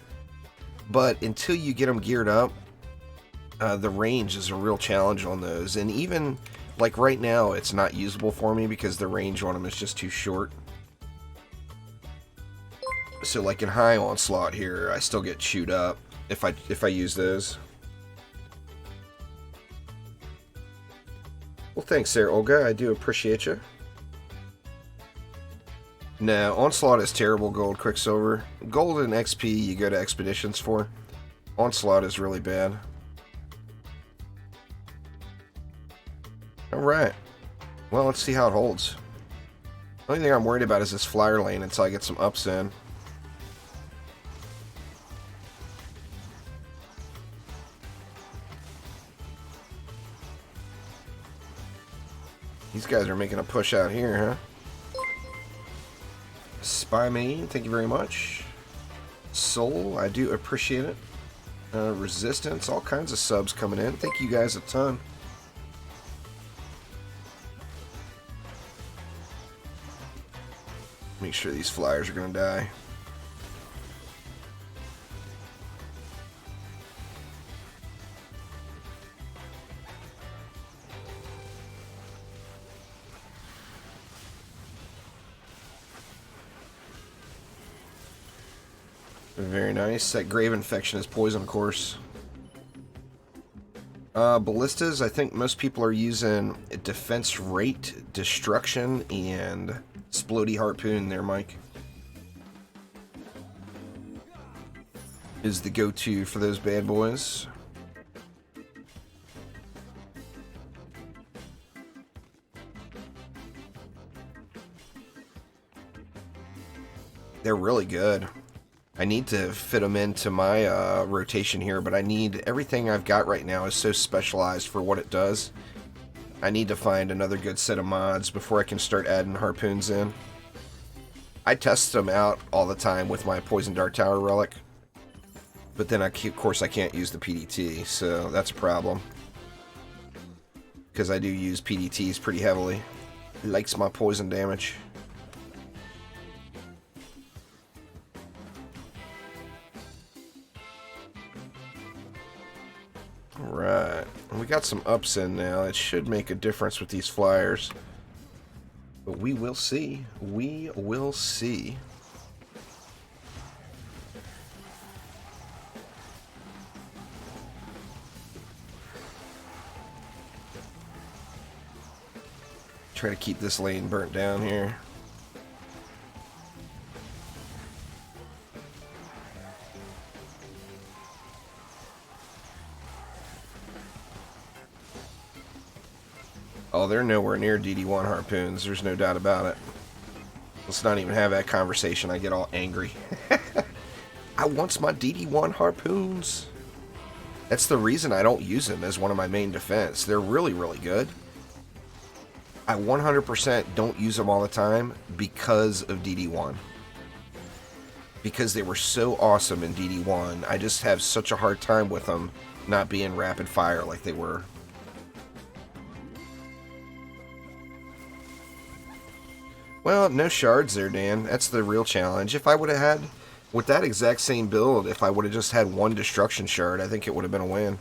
But until you get them geared up, the range is a real challenge on those. And even, like right now, it's not usable for me because the range on them is just too short. So like in high onslaught here, I still get chewed up if I use those. Well, thanks there, Olga. I do appreciate you. No, onslaught is terrible. Gold, Quicksilver, gold and XP you go to expeditions for. Onslaught is really bad. All right. Well, let's see how it holds. The only thing I'm worried about is this flyer lane until I get some ups in. These guys are making a push out here, huh? Spy Main, thank you very much. Soul, I do appreciate it. Resistance, all kinds of subs coming in. Thank you guys a ton. Make sure these flyers are going to die. Very nice. That grave infection is poison, of course. Ballistas, I think most people are using defense rate, destruction, and splody harpoon there, Mike. Is the go-to for those bad boys. They're really good. I need to fit them into my rotation here, but I need everything I've got right now is so specialized for what it does. I need to find another good set of mods before I can start adding harpoons in. I test them out all the time with my Poison Dart Tower relic, but then of course I can't use the PDT, so that's a problem. Because I do use PDTs pretty heavily. It likes my poison damage. Alright, we got some ups in now. It should make a difference with these flyers. But we will see. We will see. Try to keep this lane burnt down here. Oh, they're nowhere near DD1 harpoons. There's no doubt about it. Let's not even have that conversation. I get all angry. I want my DD1 harpoons. That's the reason I don't use them as one of my main defense. They're really, really good. I 100% don't use them all the time because of DD1. Because they were so awesome in DD1, I just have such a hard time with them not being rapid fire like they were. Well, no shards there, Dan. That's the real challenge. If I would have had, with that exact same build, if I would have just had one destruction shard, I think it would have been a win.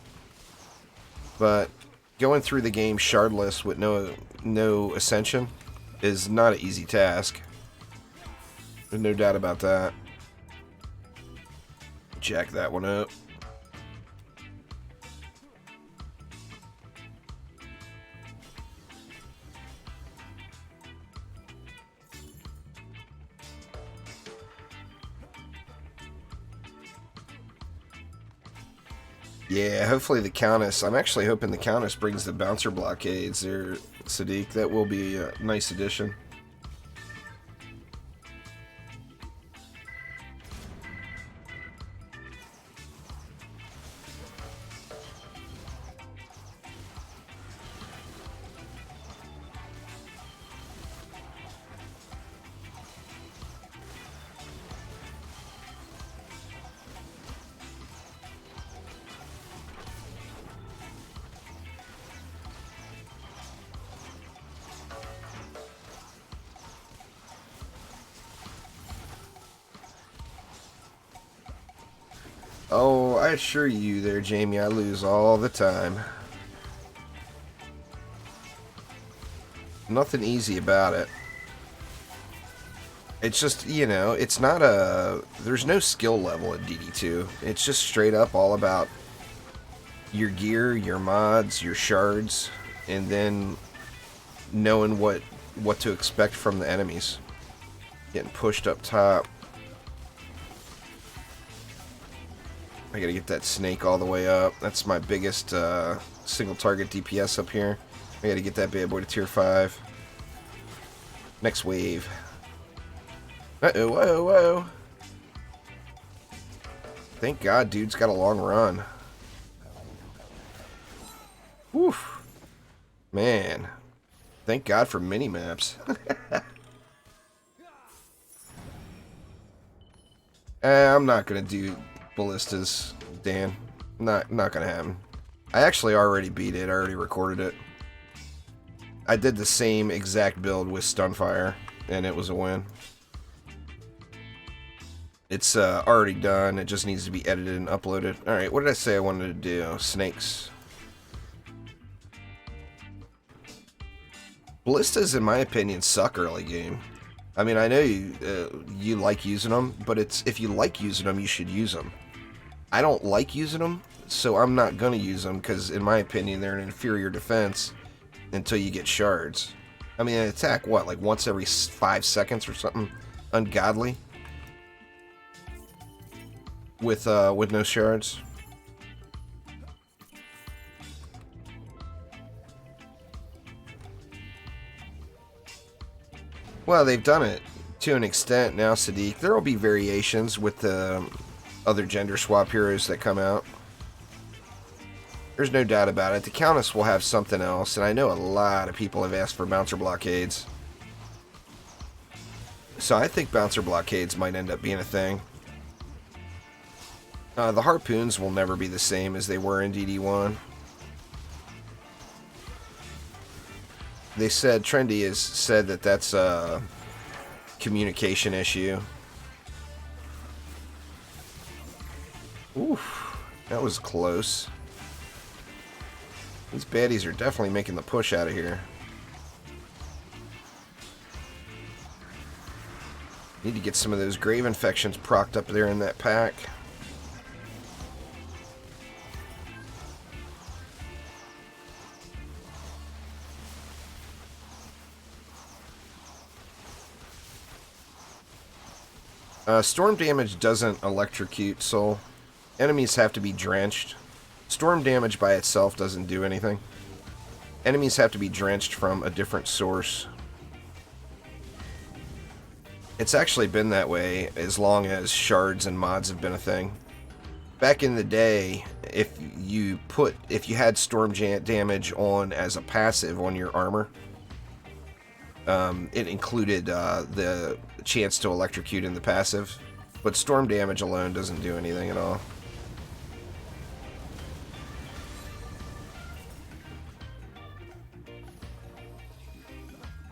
But going through the game shardless with no ascension is not an easy task. There's no doubt about that. Jack that one up. Yeah, hopefully the Countess. I'm actually hoping the Countess brings the bouncer blockades there, Sadiq. That will be a nice addition. Oh, I assure you there, Jamie, I lose all the time. Nothing easy about it. It's just, you know, it's not a... There's no skill level at DD2. It's just straight up all about your gear, your mods, your shards, and then knowing what to expect from the enemies. Getting pushed up top. I gotta get that snake all the way up. That's my biggest single target DPS up here. I gotta get that bad boy to tier 5. Next wave. Uh-oh, whoa, whoa. Thank God dude's got a long run. Whew. Man. Thank God for mini-maps. I'm not gonna do ballistas, Dan. Not gonna happen. I actually already beat it. I already recorded it. I did the same exact build with Stunfire, and it was a win. It's already done. It just needs to be edited and uploaded. Alright, what did I say I wanted to do? Snakes. Ballistas, in my opinion, suck early game. I mean, I know you like using them, but if you like using them, you should use them. I don't like using them, so I'm not going to use them, because in my opinion, they're an inferior defense until you get shards. I mean, they attack, what, like once every 5 seconds or something ungodly? With no shards. Well, they've done it To an extent now, Sadiq. There will be variations with the other gender swap heroes that come out. There's no doubt about it. The Countess will have something else, and I know a lot of people have asked for bouncer blockades. So I think bouncer blockades might end up being a thing. The harpoons will never be the same as they were in DD1. They said, Trendy has said that that's a communication issue. Oof, that was close. These baddies are definitely making the push out of here. Need to get some of those grave infections procced up there in that pack. Storm damage doesn't electrocute Soul. Enemies have to be drenched. Storm damage by itself doesn't do anything. Enemies have to be drenched from a different source. It's actually been that way as long as shards and mods have been a thing. Back in the day, if you had storm damage on as a passive on your armor, it included the chance to electrocute in the passive, but storm damage alone doesn't do anything at all.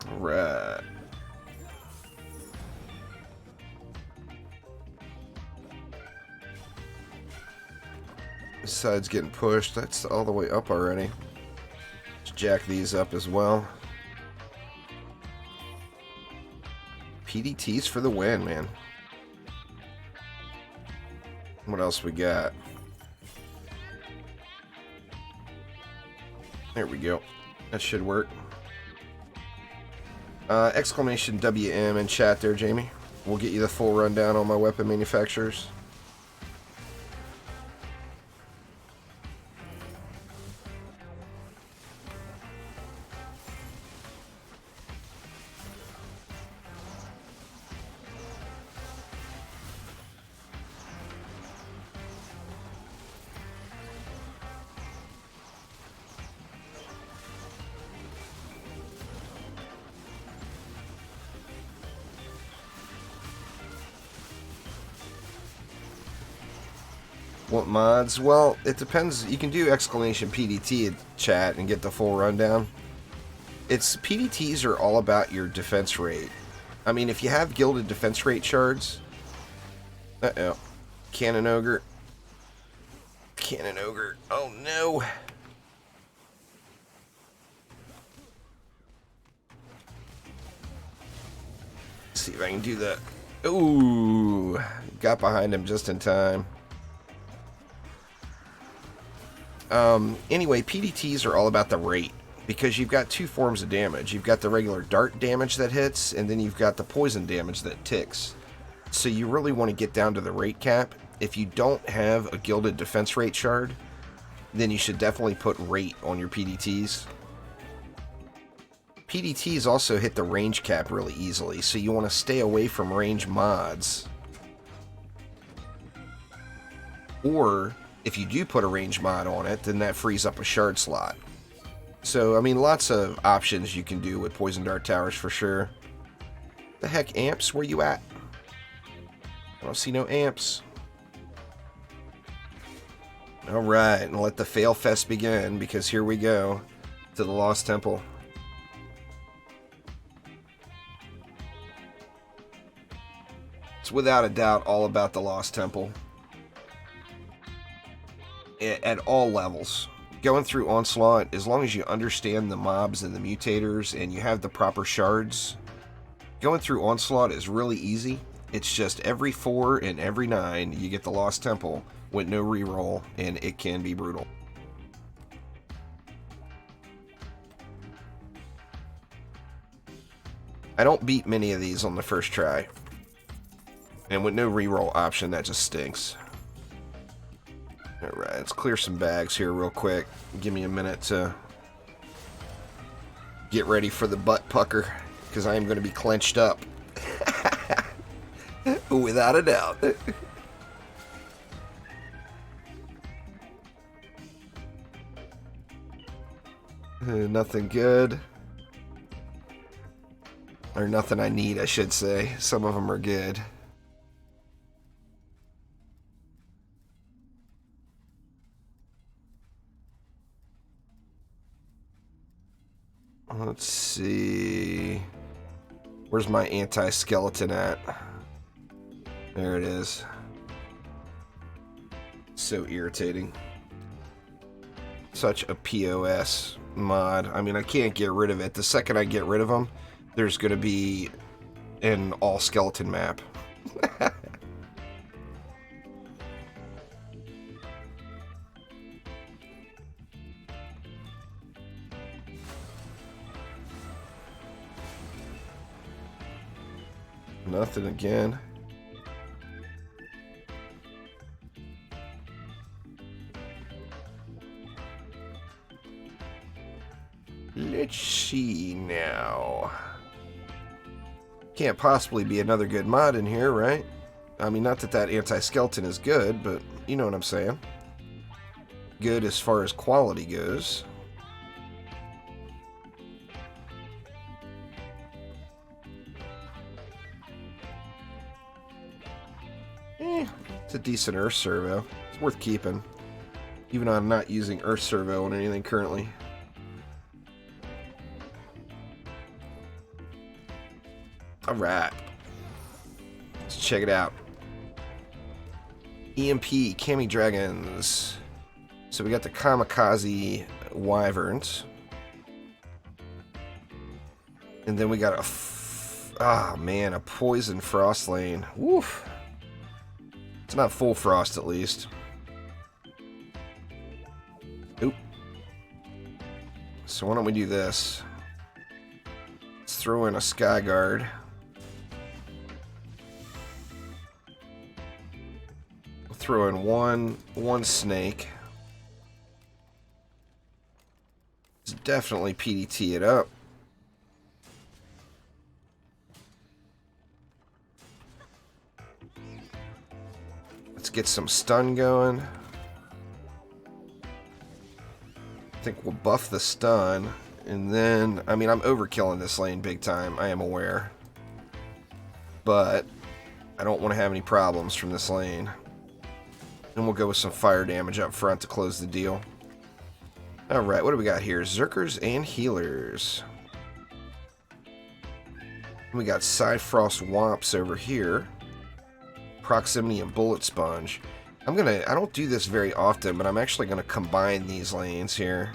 Alright. This side's getting pushed. That's all the way up already. Let's jack these up as well. PDTs for the win, man. What else we got? There we go. That should work. Exclamation WM in chat there, Jamie. We'll get you the full rundown on my weapon manufacturers. What mods? Well, it depends. You can do exclamation PDT in chat and get the full rundown. PDTs are all about your defense rate. I mean, if you have gilded defense rate shards... Uh-oh. Cannon Ogre. Cannon Ogre. Oh, no. Let's see if I can do that. Ooh. Got behind him just in time. Anyway, PDTs are all about the rate, because you've got two forms of damage. You've got the regular dart damage that hits, and then you've got the poison damage that ticks. So you really want to get down to the rate cap. If you don't have a gilded defense rate shard, then you should definitely put rate on your PDTs. PDTs also hit the range cap really easily, so you want to stay away from range mods. Or if you do put a range mod on it, then that frees up a shard slot. So, I mean, lots of options you can do with Poison Dart Towers for sure. The heck, amps? Where you at? I don't see no amps. Alright, and let the fail fest begin, because here we go to the Lost Temple. It's without a doubt all about the Lost Temple. At all levels. Going through Onslaught, as long as you understand the mobs and the mutators and you have the proper shards, going through Onslaught is really easy. It's just every 4 and every 9 you get the Lost Temple with no reroll, and it can be brutal. I don't beat many of these on the first try, and with no reroll option, that just stinks. Alright, let's clear some bags here real quick. Give me a minute to get ready for the butt pucker, because I am going to be clenched up. Without a doubt. Nothing good. Or nothing I need, I should say. Some of them are good. Let's see. Where's my anti-skeleton at? There it is. So irritating. Such a POS mod. I mean, I can't get rid of it. The second I get rid of them, there's going to be an all-skeleton map. Nothing again. Let's see now. Can't possibly be another good mod in here, right? I mean, not that that anti-skeleton is good, but you know what I'm saying. Good as far as quality goes. It's a decent Earth Servo. It's worth keeping. Even though I'm not using Earth Servo on anything currently. Alright. Let's check it out. EMP, Kami Dragons. So we got the Kamikaze Wyverns. And then we got a Poison Frost Lane. Woof. It's not full frost, at least. Oop. So why don't we do this? Let's throw in a Sky Guard. We'll throw in one snake. Let's definitely PDT it up. Let's get some stun going. I think we'll buff the stun. And then, I mean, I'm overkilling this lane big time, I am aware. But I don't want to have any problems from this lane. And we'll go with some fire damage up front to close the deal. Alright, what do we got here? Zerkers and healers. We got Psyfrost Womps over here. Proximity and Bullet Sponge. I don't do this very often, but I'm actually gonna combine these lanes here.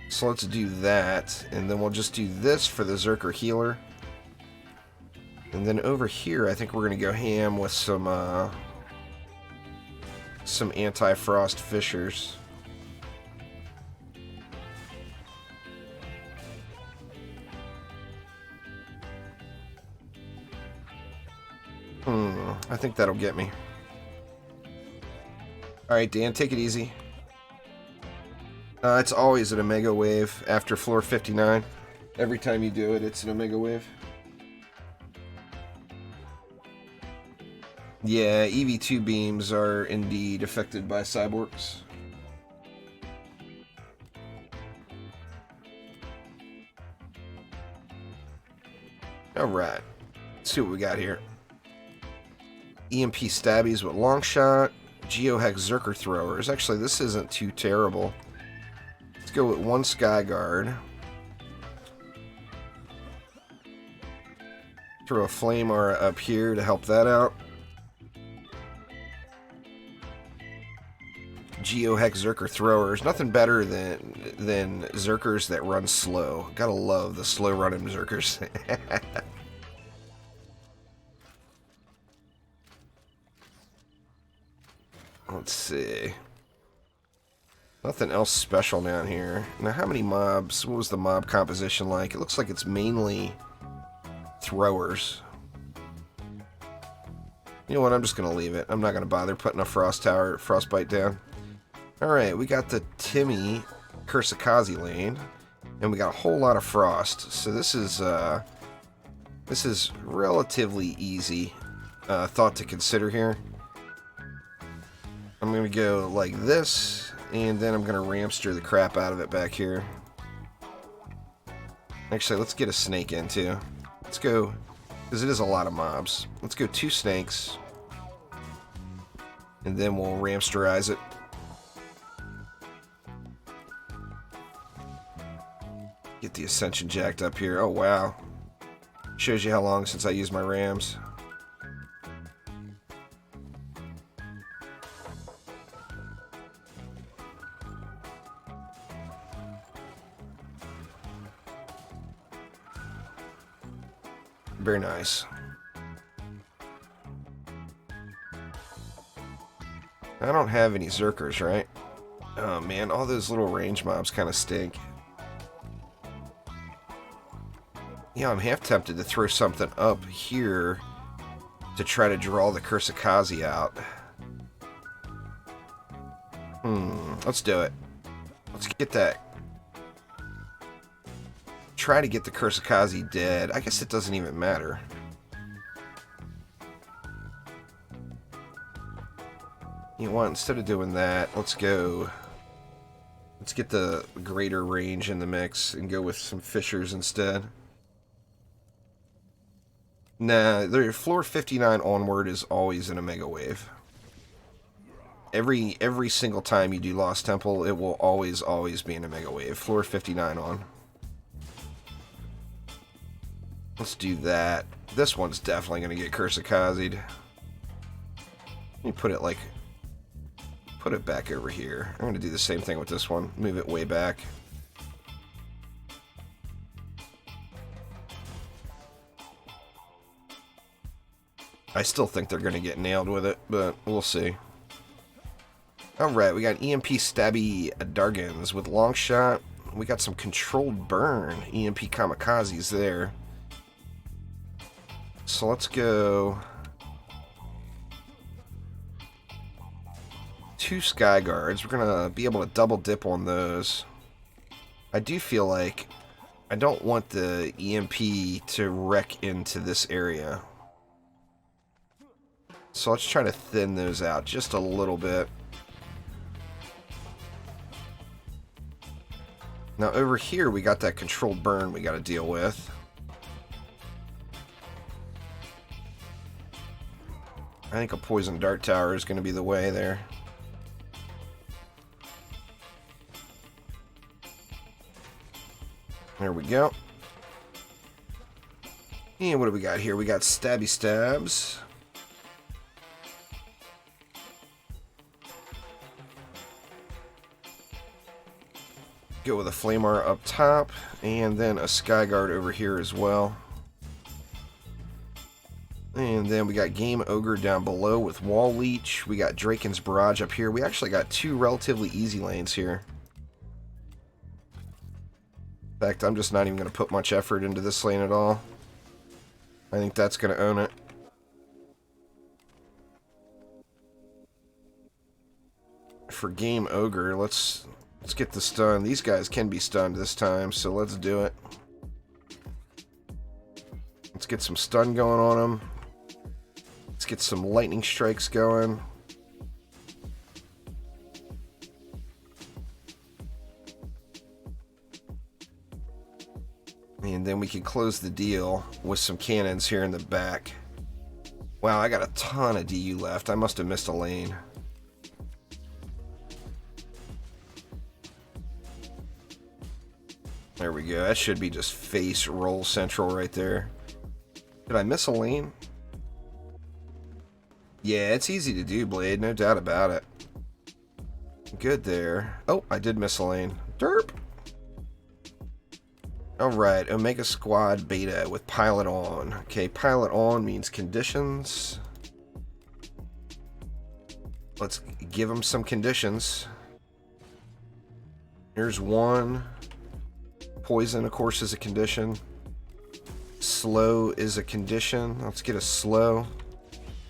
So let's do that, and then we'll just do this for the Zerker healer. And then over here, I think we're gonna go ham with some anti-frost fishers. I think that'll get me. Alright, Dan, take it easy. It's always an Omega Wave after floor 59. Every time you do it, it's an Omega Wave. Yeah, EV2 beams are indeed affected by cyborgs. Alright, let's see what we got here. EMP stabbies with long shot. Geohex Zerker throwers. Actually, this isn't too terrible. Let's go with one Sky Guard. Throw a Flame Aura up here to help that out. Geohex Zerker throwers. Nothing better than Zerkers that run slow. Gotta love the slow running Zerkers. Let's see. Nothing else special down here. Now, how many mobs? What was the mob composition like? It looks like it's mainly throwers. You know what? I'm just going to leave it. I'm not going to bother putting a frostbite down. Alright, we got the Timmy Kursakazi lane. And we got a whole lot of frost. So this is This is relatively easy thought to consider here. I'm going to go like this, and then I'm going to ramster the crap out of it back here. Actually, let's get a snake in too. Let's go, because it is a lot of mobs. Let's go 2 snakes, and then we'll ramsterize it. Get the ascension jacked up here. Oh, wow. Shows you how long since I used my rams. Very nice. I don't have any Zerkers, right? Oh man, all those little range mobs kind of stink. Yeah, I'm half tempted to throw something up here to try to draw the Kursakazi out. Let's do it. Let's get that. Try to get the Kursakazi dead. I guess it doesn't even matter. You know what? Instead of doing that, let's go. Let's get the greater range in the mix and go with some fishers instead. Nah, their floor 59 onward is always in a mega wave. Every single time you do Lost Temple, it will always be in a mega wave. Floor 59 on. Let's do that. This one's definitely going to get Kursakazi'd. Let me put it back over here. I'm going to do the same thing with this one. Move it way back. I still think they're going to get nailed with it, but we'll see. Alright, we got EMP Stabby Dargans with long shot. We got some controlled burn EMP Kamikazes there. So let's go 2 Sky Guards. We're going to be able to double dip on those. I do feel like I don't want the EMP to wreck into this area. So let's try to thin those out just a little bit. Now over here we got that controlled burn we got to deal with. I think a poison dart tower is going to be the way there. There we go. And what do we got here? We got stabby stabs. Go with a flamar up top, and then a sky guard over here as well. And then we got Game Ogre down below with Wall Leech. We got Draken's Barrage up here. We actually got 2 relatively easy lanes here. In fact, I'm just not even going to put much effort into this lane at all. I think that's going to own it. For Game Ogre, let's get the stun. These guys can be stunned this time, so let's do it. Let's get some stun going on them. Let's get some lightning strikes going. And then we can close the deal with some cannons here in the back. Wow, I got a ton of DU left. I must have missed a lane. There we go. That should be just face roll central right there. Did I miss a lane? Yeah, it's easy to do, Blade. No doubt about it. Good there. Oh, I did miss a lane. Derp. Alright, Omega Squad Beta with Pilot On. Okay, Pilot On means conditions. Let's give them some conditions. Here's one. Poison, of course, is a condition. Slow is a condition. Let's get a slow.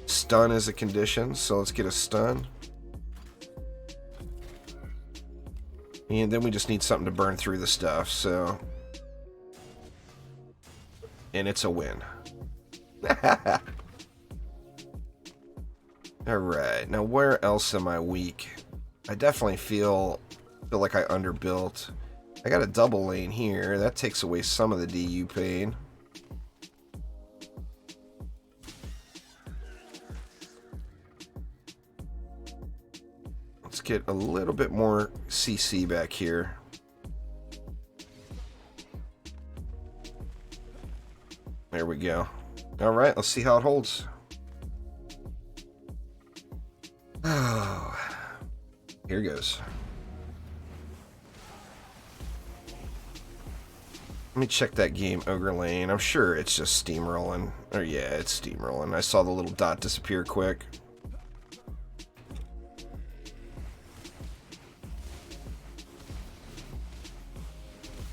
Stun is a condition, so let's get a stun. And then we just need something to burn through the stuff, so... And it's a win. Alright, now where else am I weak? I definitely feel like I underbuilt. I got a double lane here. That takes away some of the DU pain. Let's get a little bit more CC back here. There we go. Alright, let's see how it holds. Oh, here goes. Let me check that game, Ogre Lane. I'm sure it's just steamrolling. Or yeah, it's steamrolling. I saw the little dot disappear quick.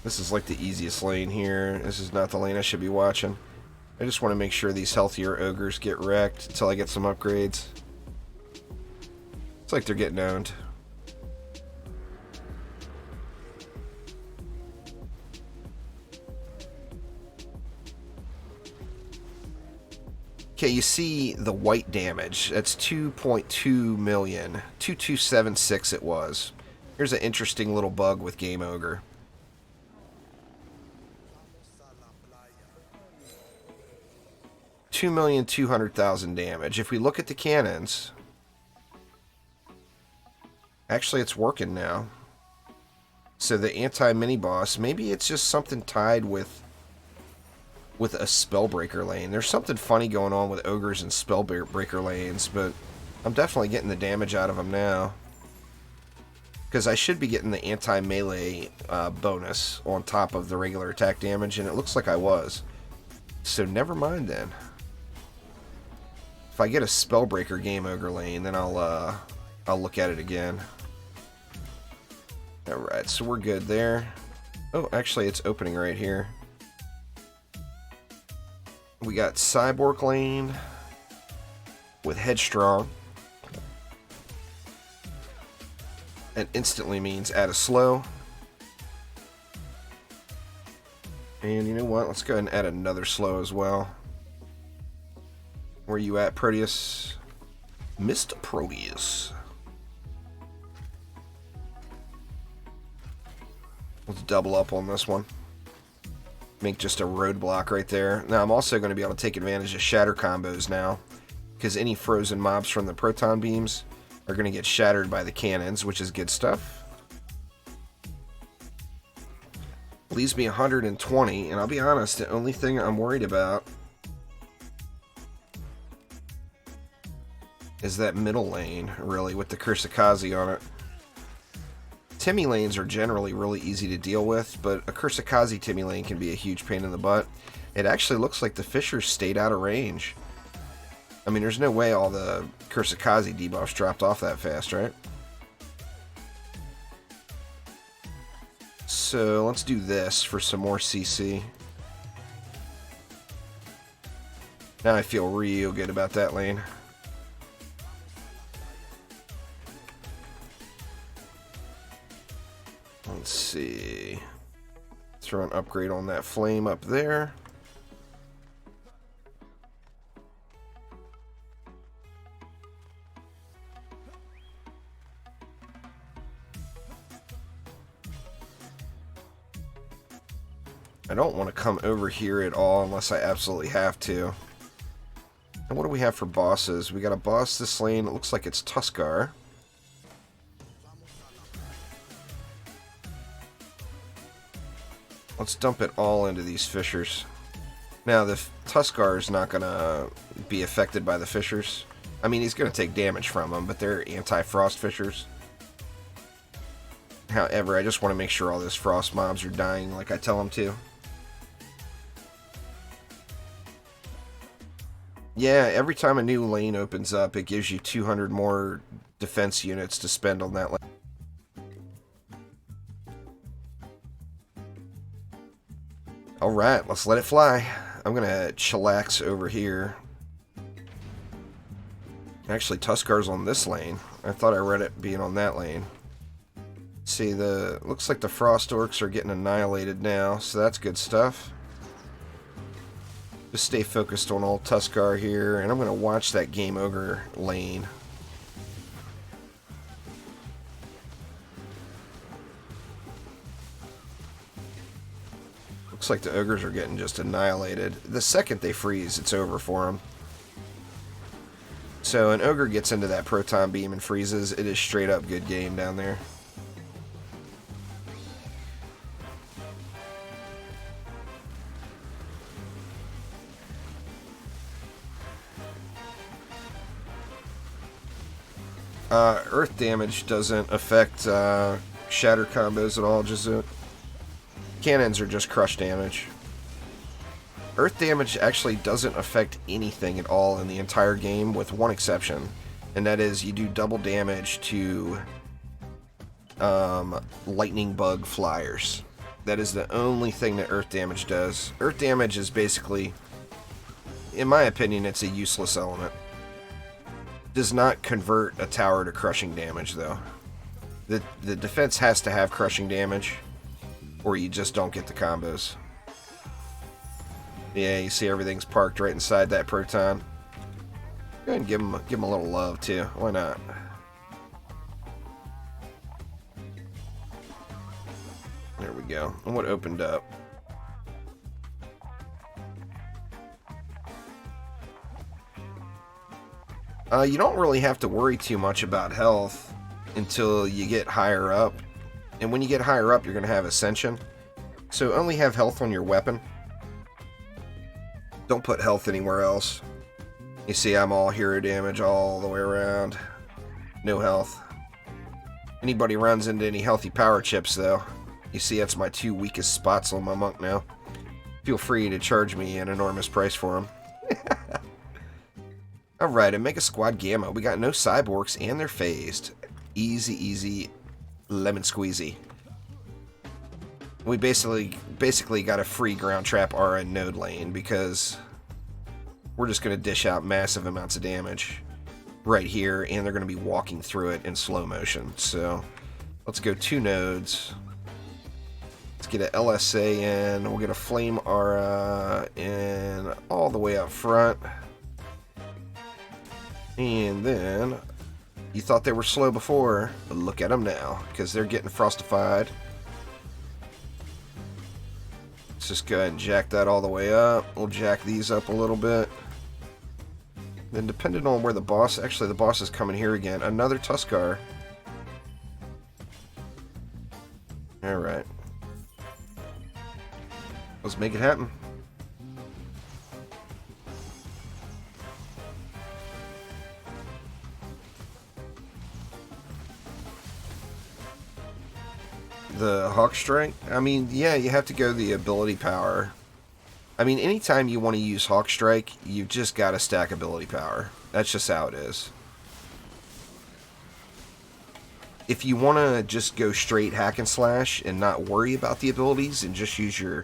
This is like the easiest lane here. This is not the lane I should be watching. I just want to make sure these healthier ogres get wrecked until I get some upgrades. It's like they're getting owned. Okay, you see the white damage. That's 2.2 million. 2276 it was. Here's an interesting little bug with Game Ogre. 2,200,000 damage. If we look at the cannons, actually it's working now. So the anti-mini boss, maybe it's just something tied with a spellbreaker lane. There's something funny going on with ogres and spellbreaker lanes, but I'm definitely getting the damage out of them now. Because I should be getting the anti-melee bonus on top of the regular attack damage, and it looks like I was. So never mind then. If I get a Spellbreaker Game Ogre lane, then I'll look at it again. Alright, so we're good there. Oh, actually it's opening right here. We got Cyborg lane with Headstrong. And instantly means add a slow. And you know what? Let's go ahead and add another slow as well. Where you at, Proteus? Mr. Proteus. Let's double up on this one. Make just a roadblock right there. Now I'm also going to be able to take advantage of shatter combos now, because any frozen mobs from the proton beams are going to get shattered by the cannons, which is good stuff. Leaves me 120, and I'll be honest, the only thing I'm worried about is that middle lane, really, with the Kursakazi on it. Timmy lanes are generally really easy to deal with, but a Kursakazi Timmy lane can be a huge pain in the butt. It actually looks like the Fishers stayed out of range. I mean, there's no way all the Kursakazi debuffs dropped off that fast, right? So let's do this for some more CC. Now I feel real good about that lane. Let's see. Throw an upgrade on that flame up there. I don't want to come over here at all unless I absolutely have to. And what do we have for bosses? We got a boss this lane. It looks like it's Tuskar. Let's dump it all into these Fishers. Now, the Tuskar is not going to be affected by the Fishers. I mean, he's going to take damage from them, but they're anti-frost Fishers. However, I just want to make sure all those frost mobs are dying like I tell them to. Yeah, every time a new lane opens up, it gives you 200 more defense units to spend on that lane. Alright, let's let it fly. I'm going to chillax over here. Actually, Tuskar's on this lane. I thought I read it being on that lane. See, looks like the Frost Orcs are getting annihilated now, so that's good stuff. Just stay focused on old Tuskar here, and I'm going to watch that Game Ogre lane. Looks like the ogres are getting just annihilated. The second they freeze, it's over for them. So an ogre gets into that proton beam and freezes, it is straight up good game down there. Earth damage doesn't affect shatter combos at all. Just cannons are just crush damage. Earth damage actually doesn't affect anything at all in the entire game, with one exception, and that is you do double damage to lightning bug flyers. That is the only thing that earth damage does. Earth damage is basically, in my opinion, it's a useless element. Does not convert a tower to crushing damage, though. The defense has to have crushing damage, or you just don't get the combos. Yeah, you see everything's parked right inside that proton. Go ahead and give him a little love, too. Why not? There we go. And what opened up? You don't really have to worry too much about health until you get higher up. And when you get higher up, you're going to have Ascension. So only have health on your weapon. Don't put health anywhere else. You see I'm all hero damage all the way around. No health. Anybody runs into any healthy power chips, though, you see that's my 2 weakest spots on my monk now. Feel free to charge me an enormous price for them. Alright, and Mega Squad Gamma. We got no cyborgs and they're phased. Easy, easy, lemon squeezy. We basically got a free ground trap aura node lane because we're just going to dish out massive amounts of damage right here, and they're going to be walking through it in slow motion. So let's go 2 nodes. Let's get an LSA in. We'll get a flame aura in all the way up front. And then, you thought they were slow before, but look at them now, because they're getting frostified. Let's just go ahead and jack that all the way up. We'll jack these up a little bit. Then depending on where the boss, actually the boss is coming here again, another Tuskar. Alright. Let's make it happen. The Hawk Strike? I mean, yeah, you have to go the ability power. I mean, anytime you want to use Hawk Strike, you've just got to stack ability power. That's just how it is. If you want to just go straight hack and slash and not worry about the abilities and just use your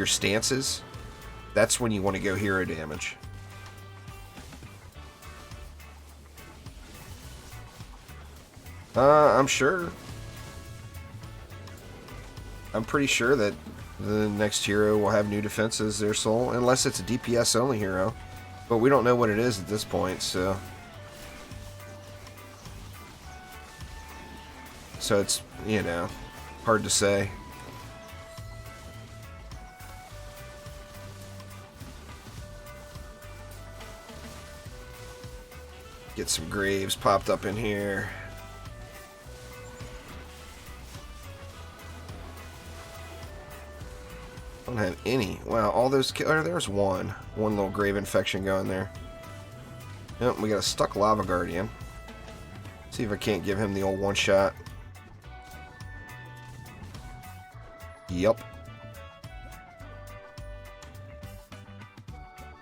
stances, that's when you want to go hero damage. I'm sure. I'm pretty sure that the next hero will have new defenses, their soul, unless it's a DPS only hero. But we don't know what it is at this point, so it's, you know, hard to say. Get some graves popped up in here. Don't have any. Wow, all those there's one little grave infection going there. Yep, we got a stuck Lava Guardian. See if I can't give him the old one shot. Yep.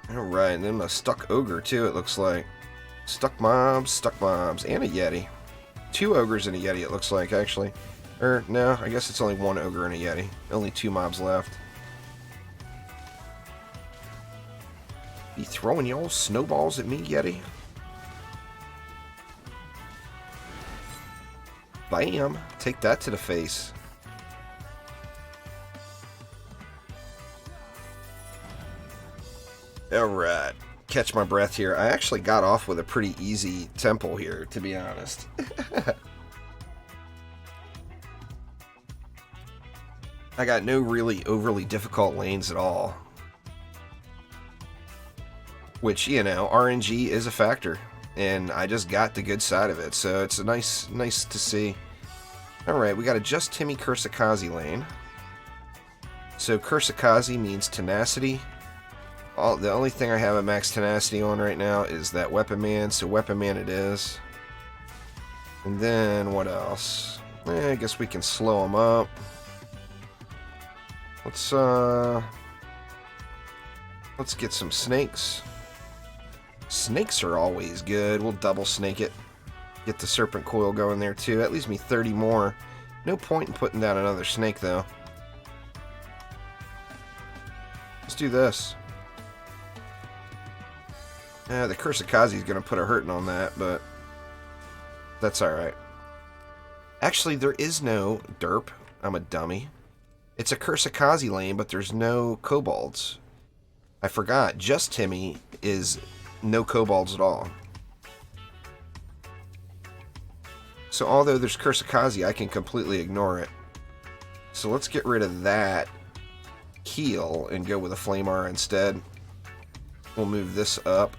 Alright, and then a stuck ogre too, it looks like. Stuck mobs, and a Yeti. 2 ogres and a Yeti, it looks like, actually. Or, no, I guess it's only 1 ogre and a Yeti. Only 2 mobs left. You throwing y'all snowballs at me, Yeti? Bam! Take that to the face. Alright. Catch my breath here. I actually got off with a pretty easy temple here, to be honest. I got no really overly difficult lanes at all. Which, you know, RNG is a factor. And I just got the good side of it, so it's a nice to see. Alright, we got a Just Timmy Kursakazi lane. So Kursakazi means tenacity. The only thing I have a max tenacity on right now is that Weapon Man, so Weapon Man it is. And then, what else? I guess we can slow him up. Let's get some snakes. Snakes are always good. We'll double snake it. Get the Serpent Coil going there too. That leaves me 30 more. No point in putting down another snake though. Let's do this. The Kursakazi is going to put a hurting on that, but that's alright. Actually, there is no derp. I'm a dummy. It's a Kursakazi lane, but there's no kobolds. I forgot. Just Timmy is no kobolds at all. So although there's Kursakazi, I can completely ignore it. So let's get rid of that heal and go with a Flamar instead. We'll move this up.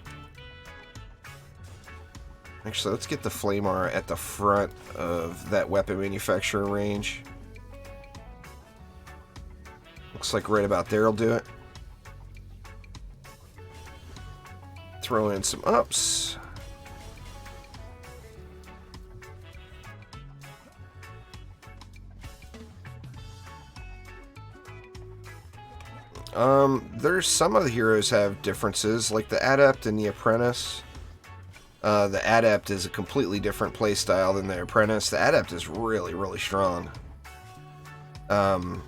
Actually, let's get the Flamar at the front of that weapon manufacturer range. Looks like right about there will do it. Throw in some ups. There's some of the heroes have differences, like the Adept and the Apprentice. The Adept is a completely different playstyle than the Apprentice. The Adept is really, really strong. And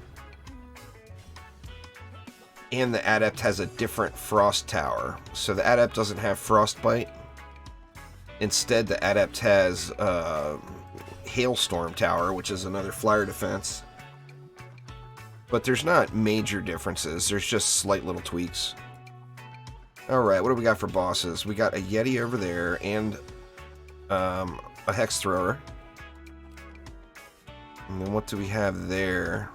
the Adept has a different Frost Tower. So the Adept doesn't have Frostbite. Instead, the Adept has Hailstorm Tower, which is another flyer defense. But there's not major differences. There's just slight little tweaks. Alright, what do we got for bosses? We got a Yeti over there and a Hex Thrower. And then what do we have there?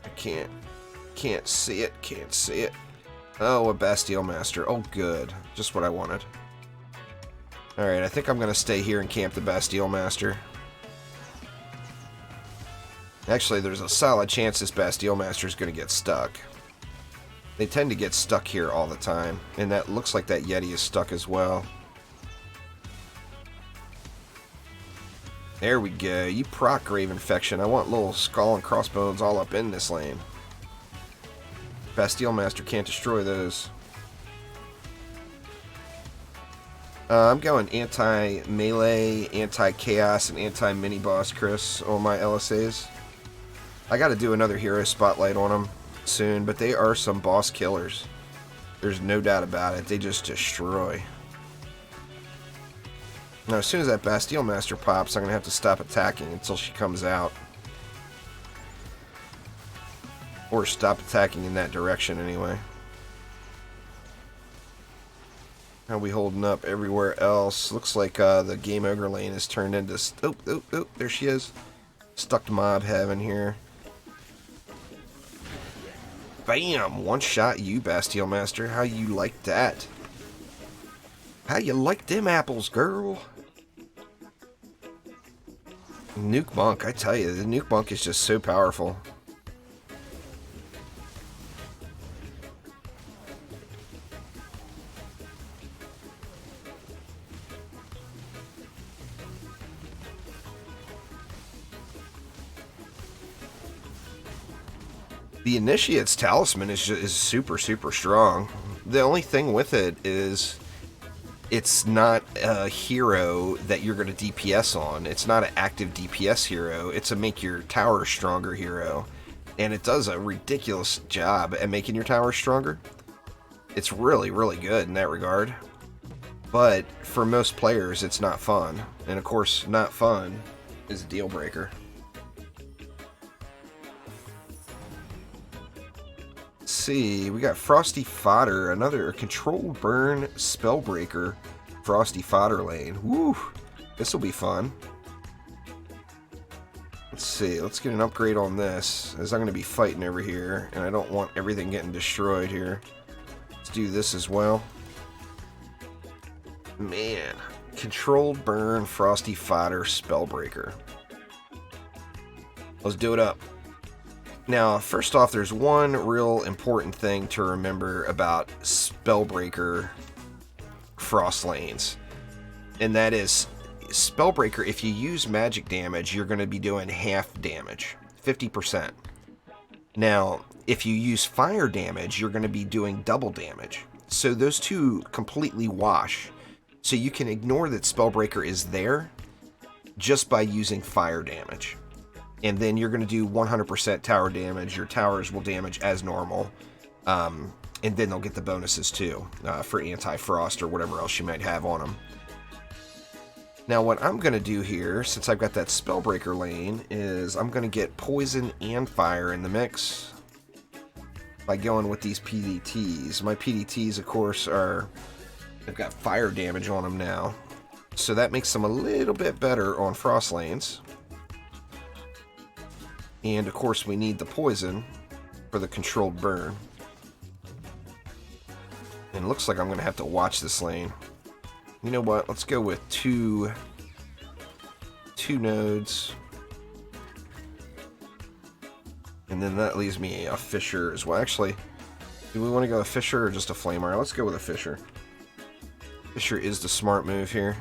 I can't see it, can't see it. Oh, a Bastille Master. Oh, good. Just what I wanted. Alright, I think I'm going to stay here and camp the Bastille Master. Actually, there's a solid chance this Bastille Master is going to get stuck. They tend to get stuck here all the time. And that looks like that Yeti is stuck as well. There we go. You proc Grave Infection. I want little skull and crossbones all up in this lane. Bastille Master can't destroy those. I'm going anti-melee, anti-chaos, and anti-mini-boss Chris on my LSAs. I gotta do another hero spotlight on them soon, but they are some boss killers. There's no doubt about it. They just destroy. Now, as soon as that Bastille Master pops, I'm gonna have to stop attacking until she comes out. Or stop attacking in that direction, anyway. How are we holding up everywhere else? Looks like the Game Ogre lane is turned into... Oh, there she is. Stuck mob heaven here. Bam! One shot you, Bastille Master. How you like that? How you like them apples, girl? Nuke Monk, I tell you, the Nuke Monk is just so powerful. The Initiate's Talisman is super, super strong. The only thing with it is it's not a hero that you're going to DPS on. It's not an active DPS hero. It's a make your tower stronger hero. And it does a ridiculous job at making your tower stronger. It's really, really good in that regard. But for most players, it's not fun. And of course, not fun is a deal breaker. see. We got Frosty Fodder, another controlled burn Spellbreaker Frosty Fodder lane. Woo! This will be fun. Let's see. Let's get an upgrade on this, as I'm going to be fighting over here, and I don't want everything getting destroyed here. Let's do this as well. Man. Controlled burn Frosty Fodder Spellbreaker. Let's do it up. Now, first off, there's one real important thing to remember about Spellbreaker Frost lanes. And that is, Spellbreaker, if you use magic damage, you're going to be doing half damage. 50%. Now, if you use fire damage, you're going to be doing double damage. So those two completely wash. So you can ignore that Spellbreaker is there just by using fire damage. And then you're going to do 100% tower damage. Your towers will damage as normal. And then they'll get the bonuses too for anti-frost or whatever else you might have on them. Now what I'm going to do here, since I've got that Spellbreaker lane, is I'm going to get poison and fire in the mix by going with these PDTs. My PDTs, of course, they've got fire damage on them now. So that makes them a little bit better on frost lanes. And of course we need the poison for the controlled burn. And it looks like I'm going to have to watch this lane. You know what? Let's go with two nodes. And then that leaves me a Fisher as well. Actually, do we want to go a Fisher or just a Flamer? Let's go with a Fisher. Fisher is the smart move here.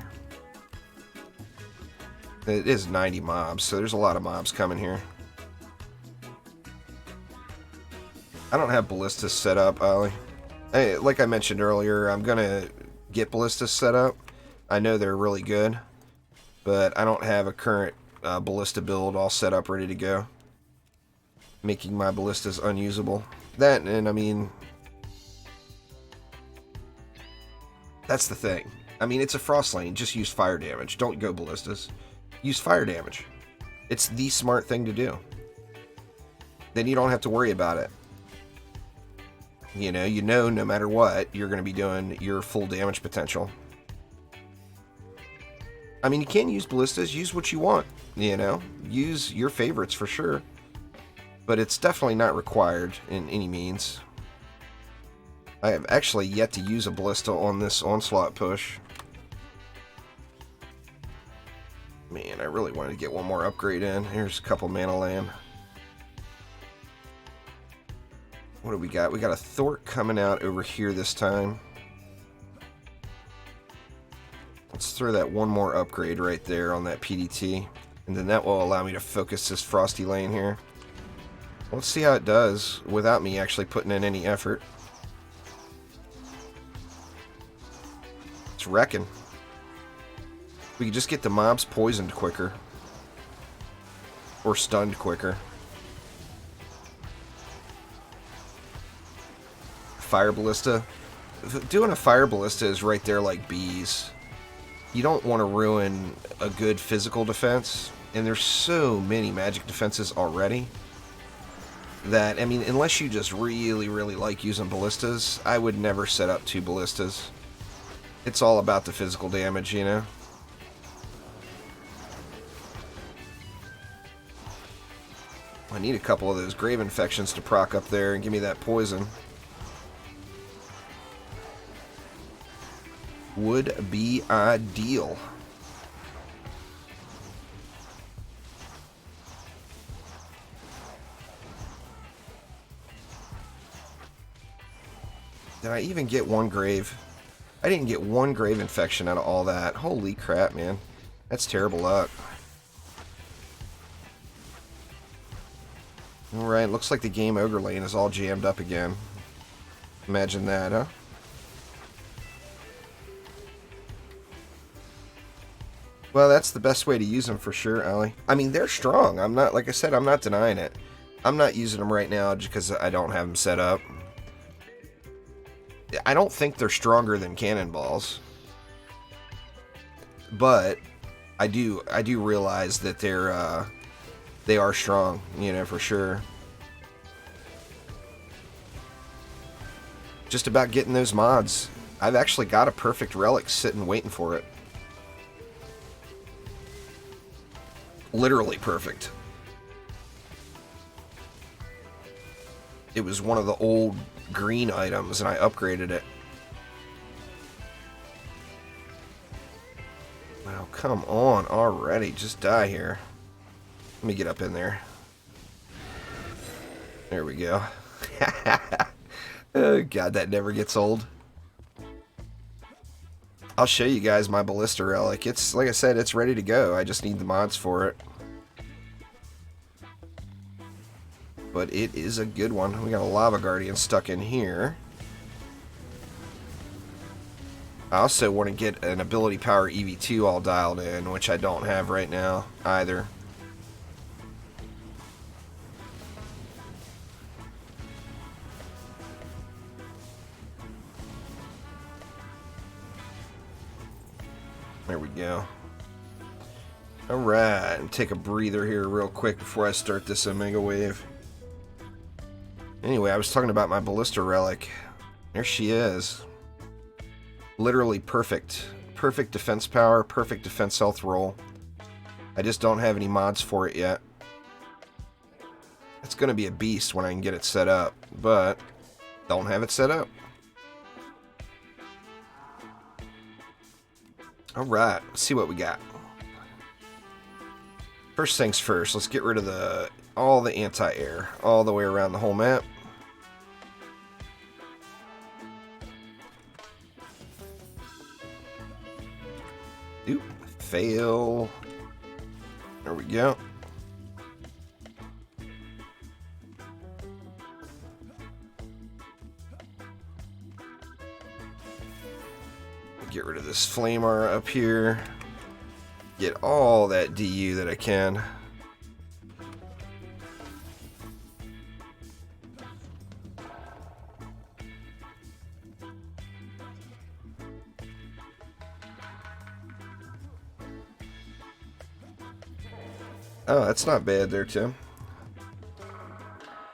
It is 90 mobs, so there's a lot of mobs coming here. I don't have ballistas set up, Ollie. Hey, like I mentioned earlier, I'm going to get ballistas set up. I know they're really good, but I don't have a current ballista build all set up ready to go, making my ballistas unusable. That, and I mean, that's the thing. I mean, it's a frost lane. Just use fire damage. Don't go ballistas. Use fire damage. It's the smart thing to do. Then you don't have to worry about it. You know, no matter what, you're going to be doing your full damage potential. I mean, you can use ballistas. Use what you want, you know. Use your favorites for sure. But it's definitely not required in any means. I have actually yet to use a ballista on this Onslaught push. Man, I really wanted to get one more upgrade in. Here's a couple mana land. What do we got? We got a Thork coming out over here this time. Let's throw that one more upgrade right there on that PDT. And then that will allow me to focus this Frosty lane here. Let's see how it does without me actually putting in any effort. It's wrecking. We can just get the mobs poisoned quicker. Or stunned quicker. Fire ballista. Doing a fire ballista is right there like bees. You don't want to ruin a good physical defense. And there's so many magic defenses already that, I mean, unless you just really, really like using ballistas, I would never set up 2 ballistas. It's all about the physical damage, you know? I need a couple of those grave infections to proc up there and give me that poison. Would be ideal. Did I even get one grave? I didn't get one grave infection out of all that. Holy crap, man. That's terrible luck. Alright, looks like the game ogre lane is all jammed up again. Imagine that, huh? Well, that's the best way to use them for sure, Allie. I mean, they're strong. I'm not, like I said, I'm not denying it. I'm not using them right now just because I don't have them set up. I don't think they're stronger than cannonballs. But I do realize that they are strong, you know, for sure. just about getting those mods. I've actually got a perfect relic sitting waiting for it. Literally perfect. It was one of the old green items, and I upgraded it. Wow, come on already. Just die here. Let me get up in there. There we go. Oh, God, that never gets old. I'll show you guys my Ballista Relic. It's, like I said, it's ready to go. I just need the mods for it. But it is a good one. We got a Lava Guardian stuck in here. I also want to get an Ability Power EV2 all dialed in, which I don't have right now either. There we go. Alright, take a breather here real quick before I start this Omega Wave. Anyway, I was talking about my Ballista Relic. There she is. Literally perfect. Perfect defense power, perfect defense health roll. I just don't have any mods for it yet. It's going to be a beast when I can get it set up, but don't have it set up. Alright, let's see what we got. First things first, let's get rid of all the anti-air all the way around the whole map. Oop, fail. There we go. Get rid of this flamer up here. Get all that DU that I can. Oh, that's not bad there, Tim.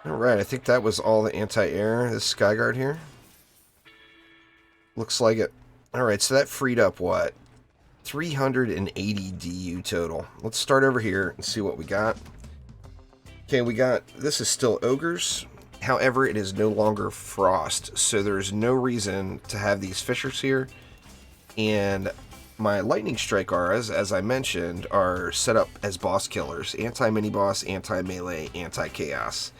Alright, I think that was all the anti-air. This Skyguard here. Looks like it. Alright, so that freed up what? 380 DU total. Let's start over here and see what we got. Okay, we got, this is still Ogres. However, it is no longer Frost, so there's no reason to have these Fissures here. And my Lightning Strike auras, as I mentioned, are set up as boss killers. Anti-mini-boss, anti-melee, anti-chaos.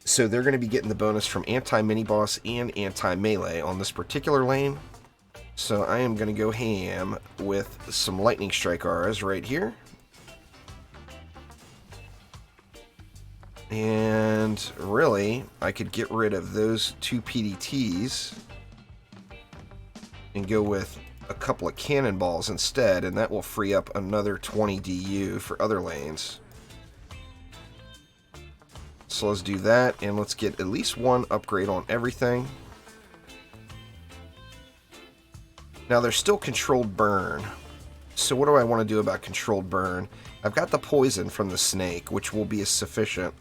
So they're going to be getting the bonus from anti-mini-boss and anti-melee on this particular lane. So I am going to go ham with some Lightning Strike auras right here. And really, I could get rid of those two PDTs and go with a couple of cannonballs instead, and that will free up another 20 DU for other lanes. So let's do that, and let's get at least one upgrade on everything. Now there's still controlled burn. So what do I want to do about controlled burn? I've got the poison from the snake, which will be sufficient.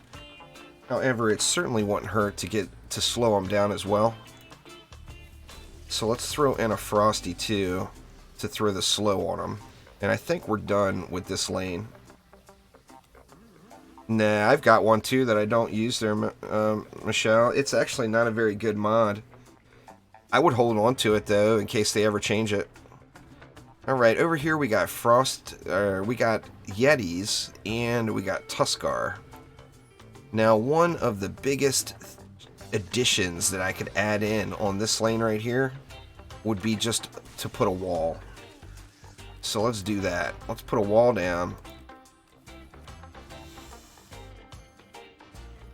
However, it certainly wouldn't hurt to slow them down as well. So let's throw in a Frosty too to throw the slow on them. And I think we're done with this lane. Nah, I've got one too that I don't use there, Michelle. It's actually not a very good mod. I would hold on to it though in case they ever change it. Alright, over here we got we got Yetis and we got Tuskar. Now, one of the biggest additions that I could add in on this lane right here would be just to put a wall. So let's do that. Let's put a wall down.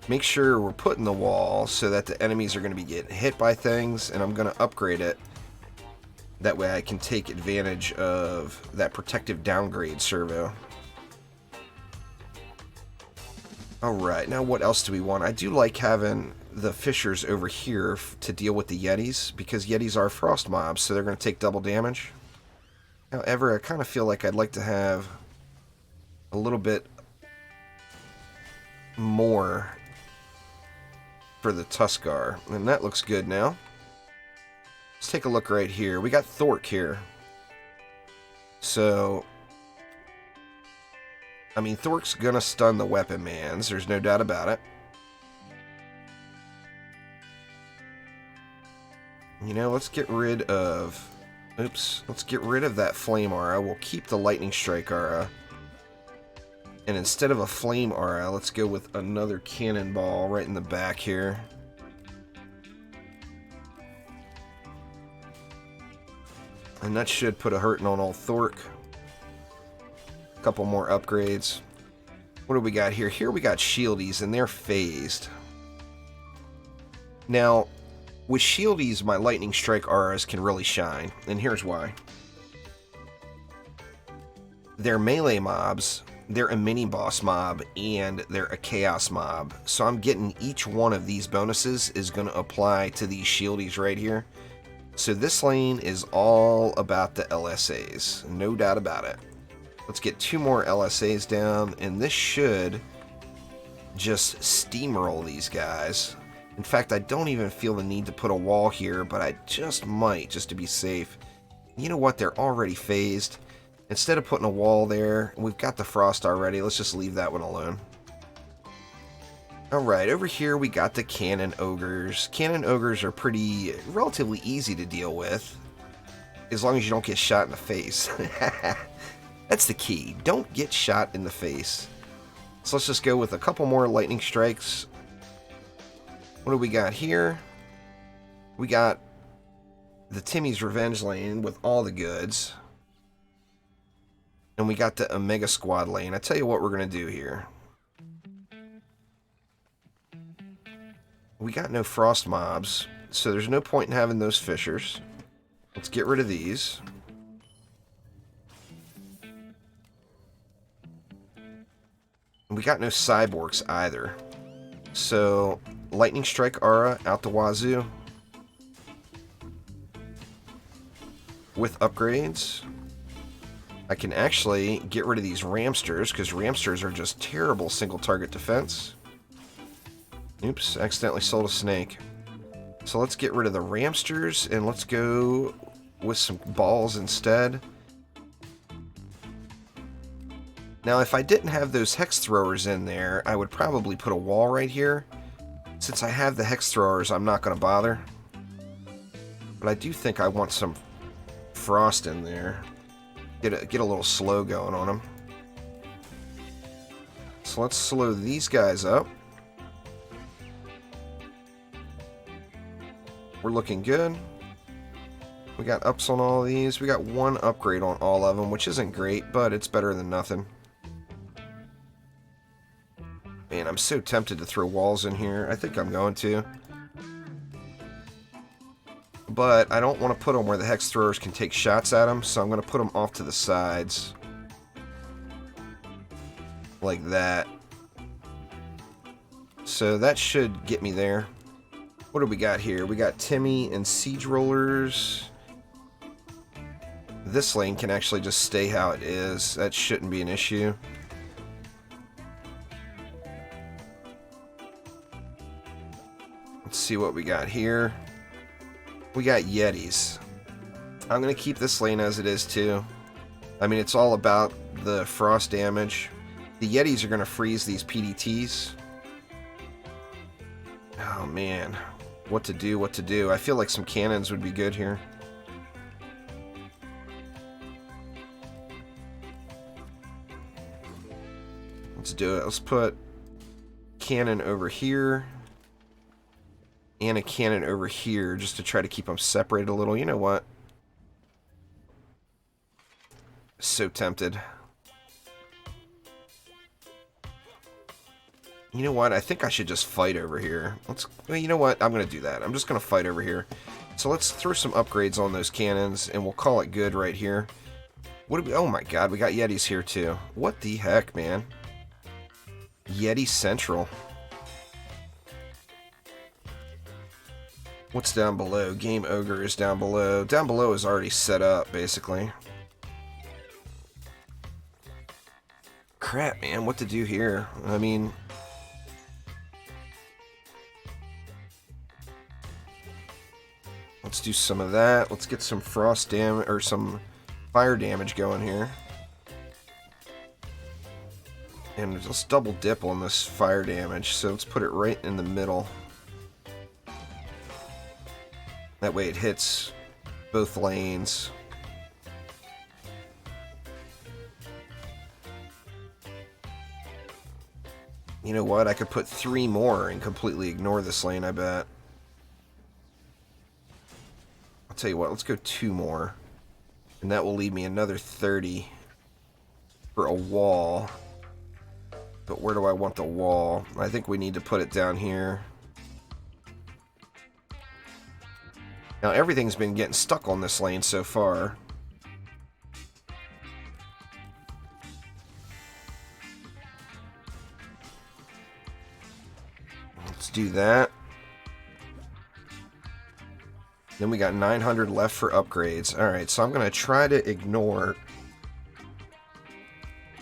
Make sure we're putting the wall so that the enemies are going to be getting hit by things, and I'm going to upgrade it. That way I can take advantage of that protective downgrade servo. Alright, now what else do we want? I do like having the Fissures over here to deal with the Yetis, because Yetis are frost mobs, so they're going to take double damage. However, I kind of feel like I'd like to have a little bit more for the Tuskar. And that looks good now. Let's take a look right here. We got Thork here. So, I mean, Thork's gonna stun the weapon mans. There's no doubt about it. You know, let's get rid of... Oops. Let's get rid of that Flame Aura. We'll keep the Lightning Strike Aura. And instead of a Flame Aura, let's go with another Cannonball right in the back here. And that should put a hurting on old Thork. A couple more upgrades. What do we got here? Here we got Shieldies, and they're phased. Now, with Shieldies, my Lightning Strike auras can really shine, and here's why. They're melee mobs, they're a mini-boss mob, and they're a chaos mob. So I'm getting each one of these bonuses is going to apply to these Shieldies right here. So this lane is all about the LSAs, no doubt about it. Let's get 2 more LSAs down, and this should just steamroll these guys. In fact, I don't even feel the need to put a wall here, but I just might, just to be safe. You know what? They're already phased. Instead of putting a wall there, we've got the frost already. Let's just leave that one alone. Alright, over here we got the Cannon Ogres. Cannon Ogres are relatively easy to deal with, as long as you don't get shot in the face. That's the key. Don't get shot in the face. So let's just go with a couple more lightning strikes. What do we got here? We got the Timmy's Revenge lane with all the goods. And we got the Omega Squad lane. I tell you what we're going to do here. We got no frost mobs, so there's no point in having those fissures. Let's get rid of these. And we got no cyborgs either. So, Lightning Strike Aura out the wazoo. With upgrades, I can actually get rid of these Ramsters, because Ramsters are just terrible single target defense. Oops, accidentally sold a snake. So let's get rid of the Ramsters, and let's go with some balls instead. Now, if I didn't have those Hex Throwers in there, I would probably put a wall right here. Since I have the Hex Throwers, I'm not going to bother. But I do think I want some frost in there. Get a little slow going on them. So let's slow these guys up. We're looking good. We got ups on all of these. We got 1 upgrade on all of them, which isn't great, but it's better than nothing. Man, I'm so tempted to throw walls in here. I think I'm going to. But I don't want to put them where the Hex Throwers can take shots at them, so I'm going to put them off to the sides. Like that. So that should get me there. What do we got here? We got Timmy and Siege Rollers. This lane can actually just stay how it is. That shouldn't be an issue. Let's see what we got here. We got Yetis. I'm going to keep this lane as it is too. I mean, it's all about the frost damage. The Yetis are going to freeze these PDTs. Oh man. What to do, what to do. I feel like some cannons would be good here. Let's do it. Let's put cannon over here and a cannon over here just to try to keep them separated a little. You know what? So tempted. You know what? I think I should just fight over here. Well, you know what? I'm going to do that. I'm just going to fight over here. So let's throw some upgrades on those cannons, and we'll call it good right here. What do we... Oh my god, we got Yetis here too. What the heck, man? Yeti Central. What's down below? Game Ogre is down below. Down below is already set up, basically. Crap, man. What to do here? I mean... Let's do some of that. Let's get some frost damage, or some fire damage going here. And let's double dip on this fire damage, so let's put it right in the middle. That way it hits both lanes. You know what? I could put 3 more and completely ignore this lane, I bet. I'll tell you what, let's go 2 more. And that will leave me another 30 for a wall. But where do I want the wall? I think we need to put it down here. Now everything's been getting stuck on this lane so far. Let's do that. Then we got 900 left for upgrades. Alright, so I'm going to try to ignore...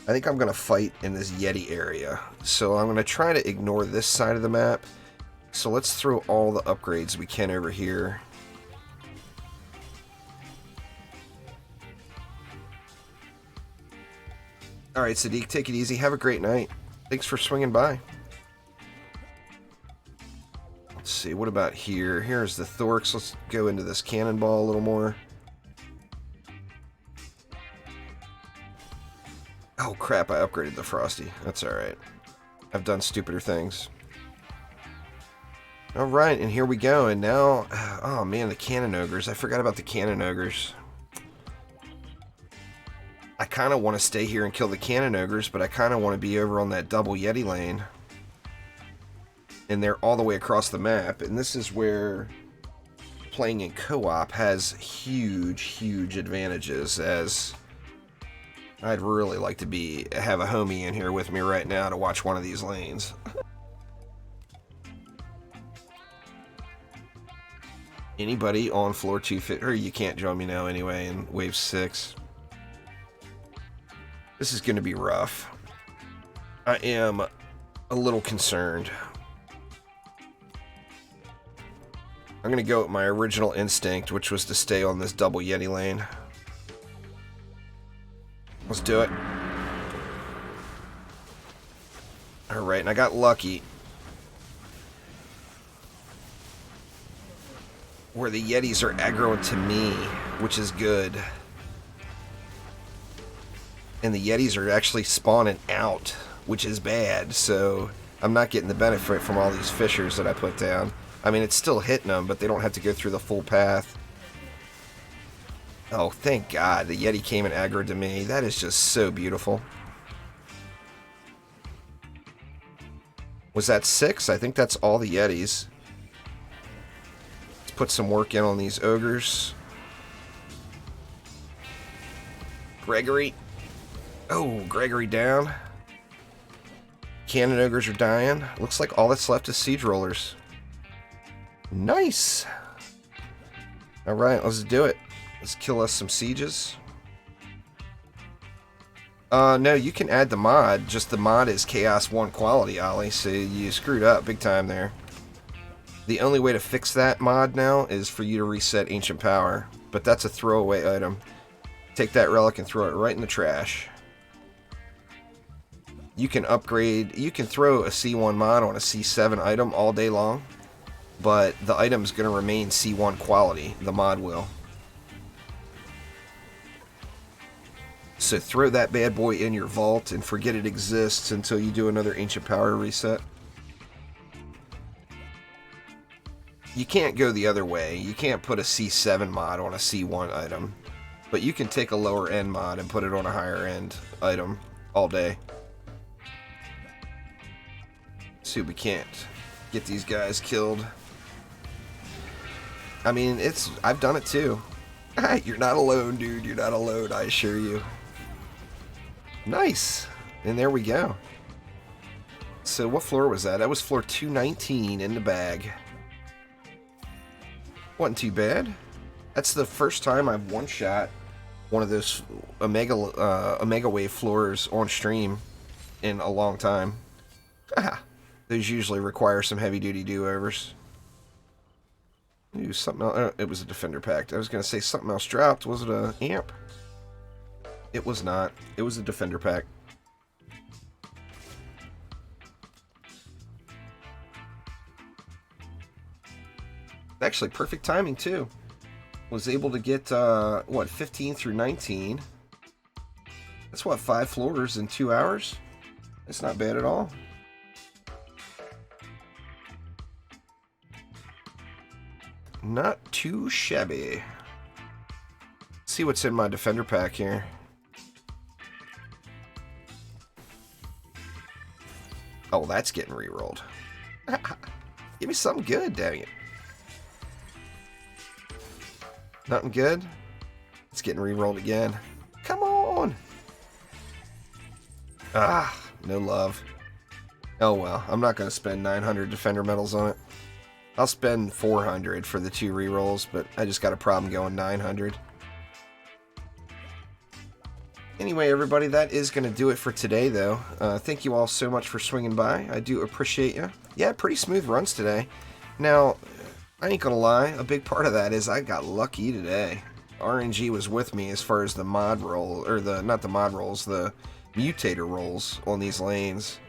I think I'm going to fight in this Yeti area. So I'm going to try to ignore this side of the map. So let's throw all the upgrades we can over here. Alright, Sadiq, take it easy. Have a great night. Thanks for swinging by. Let's see, what about here? Here's the Thorks. Let's go into this cannonball a little more. Oh crap, I upgraded the Frosty. That's alright. I've done stupider things. Alright, and here we go. And now, oh man, the Cannon Ogres. I forgot about the Cannon Ogres. I kind of want to stay here and kill the Cannon Ogres, but I kind of want to be over on that double Yeti lane. And they're all the way across the map. And this is where playing in co-op has huge, huge advantages, as I'd really like to have a homie in here with me right now to watch one of these lanes. Anybody on floor 250? Or you can't join me now anyway in wave 6. This is going to be rough. I am a little concerned. I'm going to go with my original instinct, which was to stay on this double Yeti lane. Let's do it. Alright, and I got lucky. Where the Yetis are aggroing to me, which is good. And the Yetis are actually spawning out, which is bad, so I'm not getting the benefit from all these fissures that I put down. I mean, it's still hitting them, but they don't have to go through the full path. Oh, thank God, the Yeti came and aggroed to me. That is just so beautiful. Was that 6? I think that's all the Yetis. Let's put some work in on these ogres. Gregory. Oh, Gregory down. Cannon ogres are dying. Looks like all that's left is siege rollers. Nice. Alright, let's do it. Let's kill us some sieges. No, you can add the mod. Just the mod is Chaos 1 quality, Ollie. So you screwed up big time there. The only way to fix that mod now is for you to reset Ancient Power. But that's a throwaway item. Take that relic and throw it right in the trash. You can upgrade, you can throw a C1 mod on a C7 item all day long, but the item's going to remain C1 quality, the mod will. So throw that bad boy in your vault and forget it exists until you do another Ancient Power reset. You can't go the other way. You can't put a C7 mod on a C1 item, but you can take a lower end mod and put it on a higher end item all day. See if we can't get these guys killed. I mean, I've done it too. You're not alone, dude. You're not alone, I assure you. Nice. And there we go. So what floor was that? That was floor 219 in the bag. Wasn't too bad. That's the first time I've one-shot one of those Omega Wave floors on stream in a long time. Those usually require some heavy-duty do-overs. Ooh, something else. It was a defender pact. I was going to say something else dropped. Was it a amp? It was not. It was a defender pack. Actually, perfect timing, too. Was able to get, what, 15 through 19. That's, what, 5 floors in 2 hours? That's not bad at all. Not too shabby. Let's see what's in my defender pack here. Oh, that's getting re-rolled. Give me something good, dang it. Nothing good? It's getting re-rolled again. Come on! Ah, no love. Oh well, I'm not going to spend 900 defender medals on it. I'll spend 400 for the 2 re-rolls, but I just got a problem going 900. Anyway, everybody, that is going to do it for today, though. Thank you all so much for swinging by. I do appreciate you. Yeah, pretty smooth runs today. Now, I ain't going to lie. A big part of that is I got lucky today. RNG was with me as far as the mod roll, or not the mod rolls, the mutator rolls on these lanes.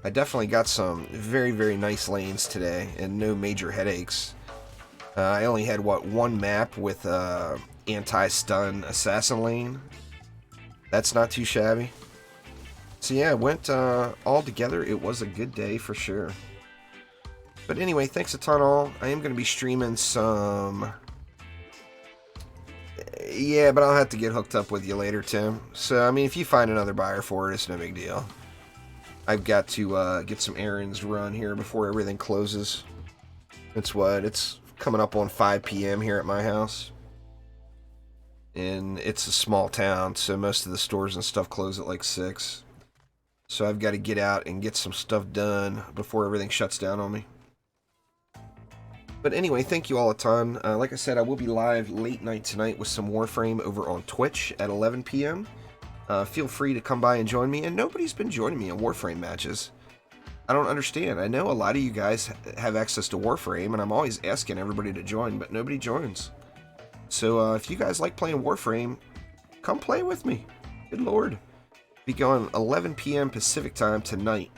I definitely got some very, very nice lanes today and no major headaches. I only had, what, 1 map with anti-stun assassin lane. That's not too shabby. So yeah, it went all together. It was a good day for sure. But anyway, thanks a ton all. I am going to be streaming some... Yeah, but I'll have to get hooked up with you later, Tim. So, I mean, if you find another buyer for it, it's no big deal. I've got to get some errands run here before everything closes. It's coming up on 5 p.m. here at my house. And it's a small town, so most of the stores and stuff close at like 6. So I've got to get out and get some stuff done before everything shuts down on me. But anyway, thank you all a ton. Like I said, I will be live late night tonight with some Warframe over on Twitch at 11 p.m. Feel free to come by and join me. And nobody's been joining me in Warframe matches. I don't understand. I know a lot of you guys have access to Warframe, and I'm always asking everybody to join, but nobody joins. So if you guys like playing Warframe, come play with me. Good lord. Be going 11 p.m. Pacific time tonight.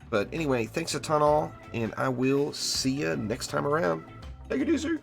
But anyway, thanks a ton all, and I will see you next time around. Take it easy.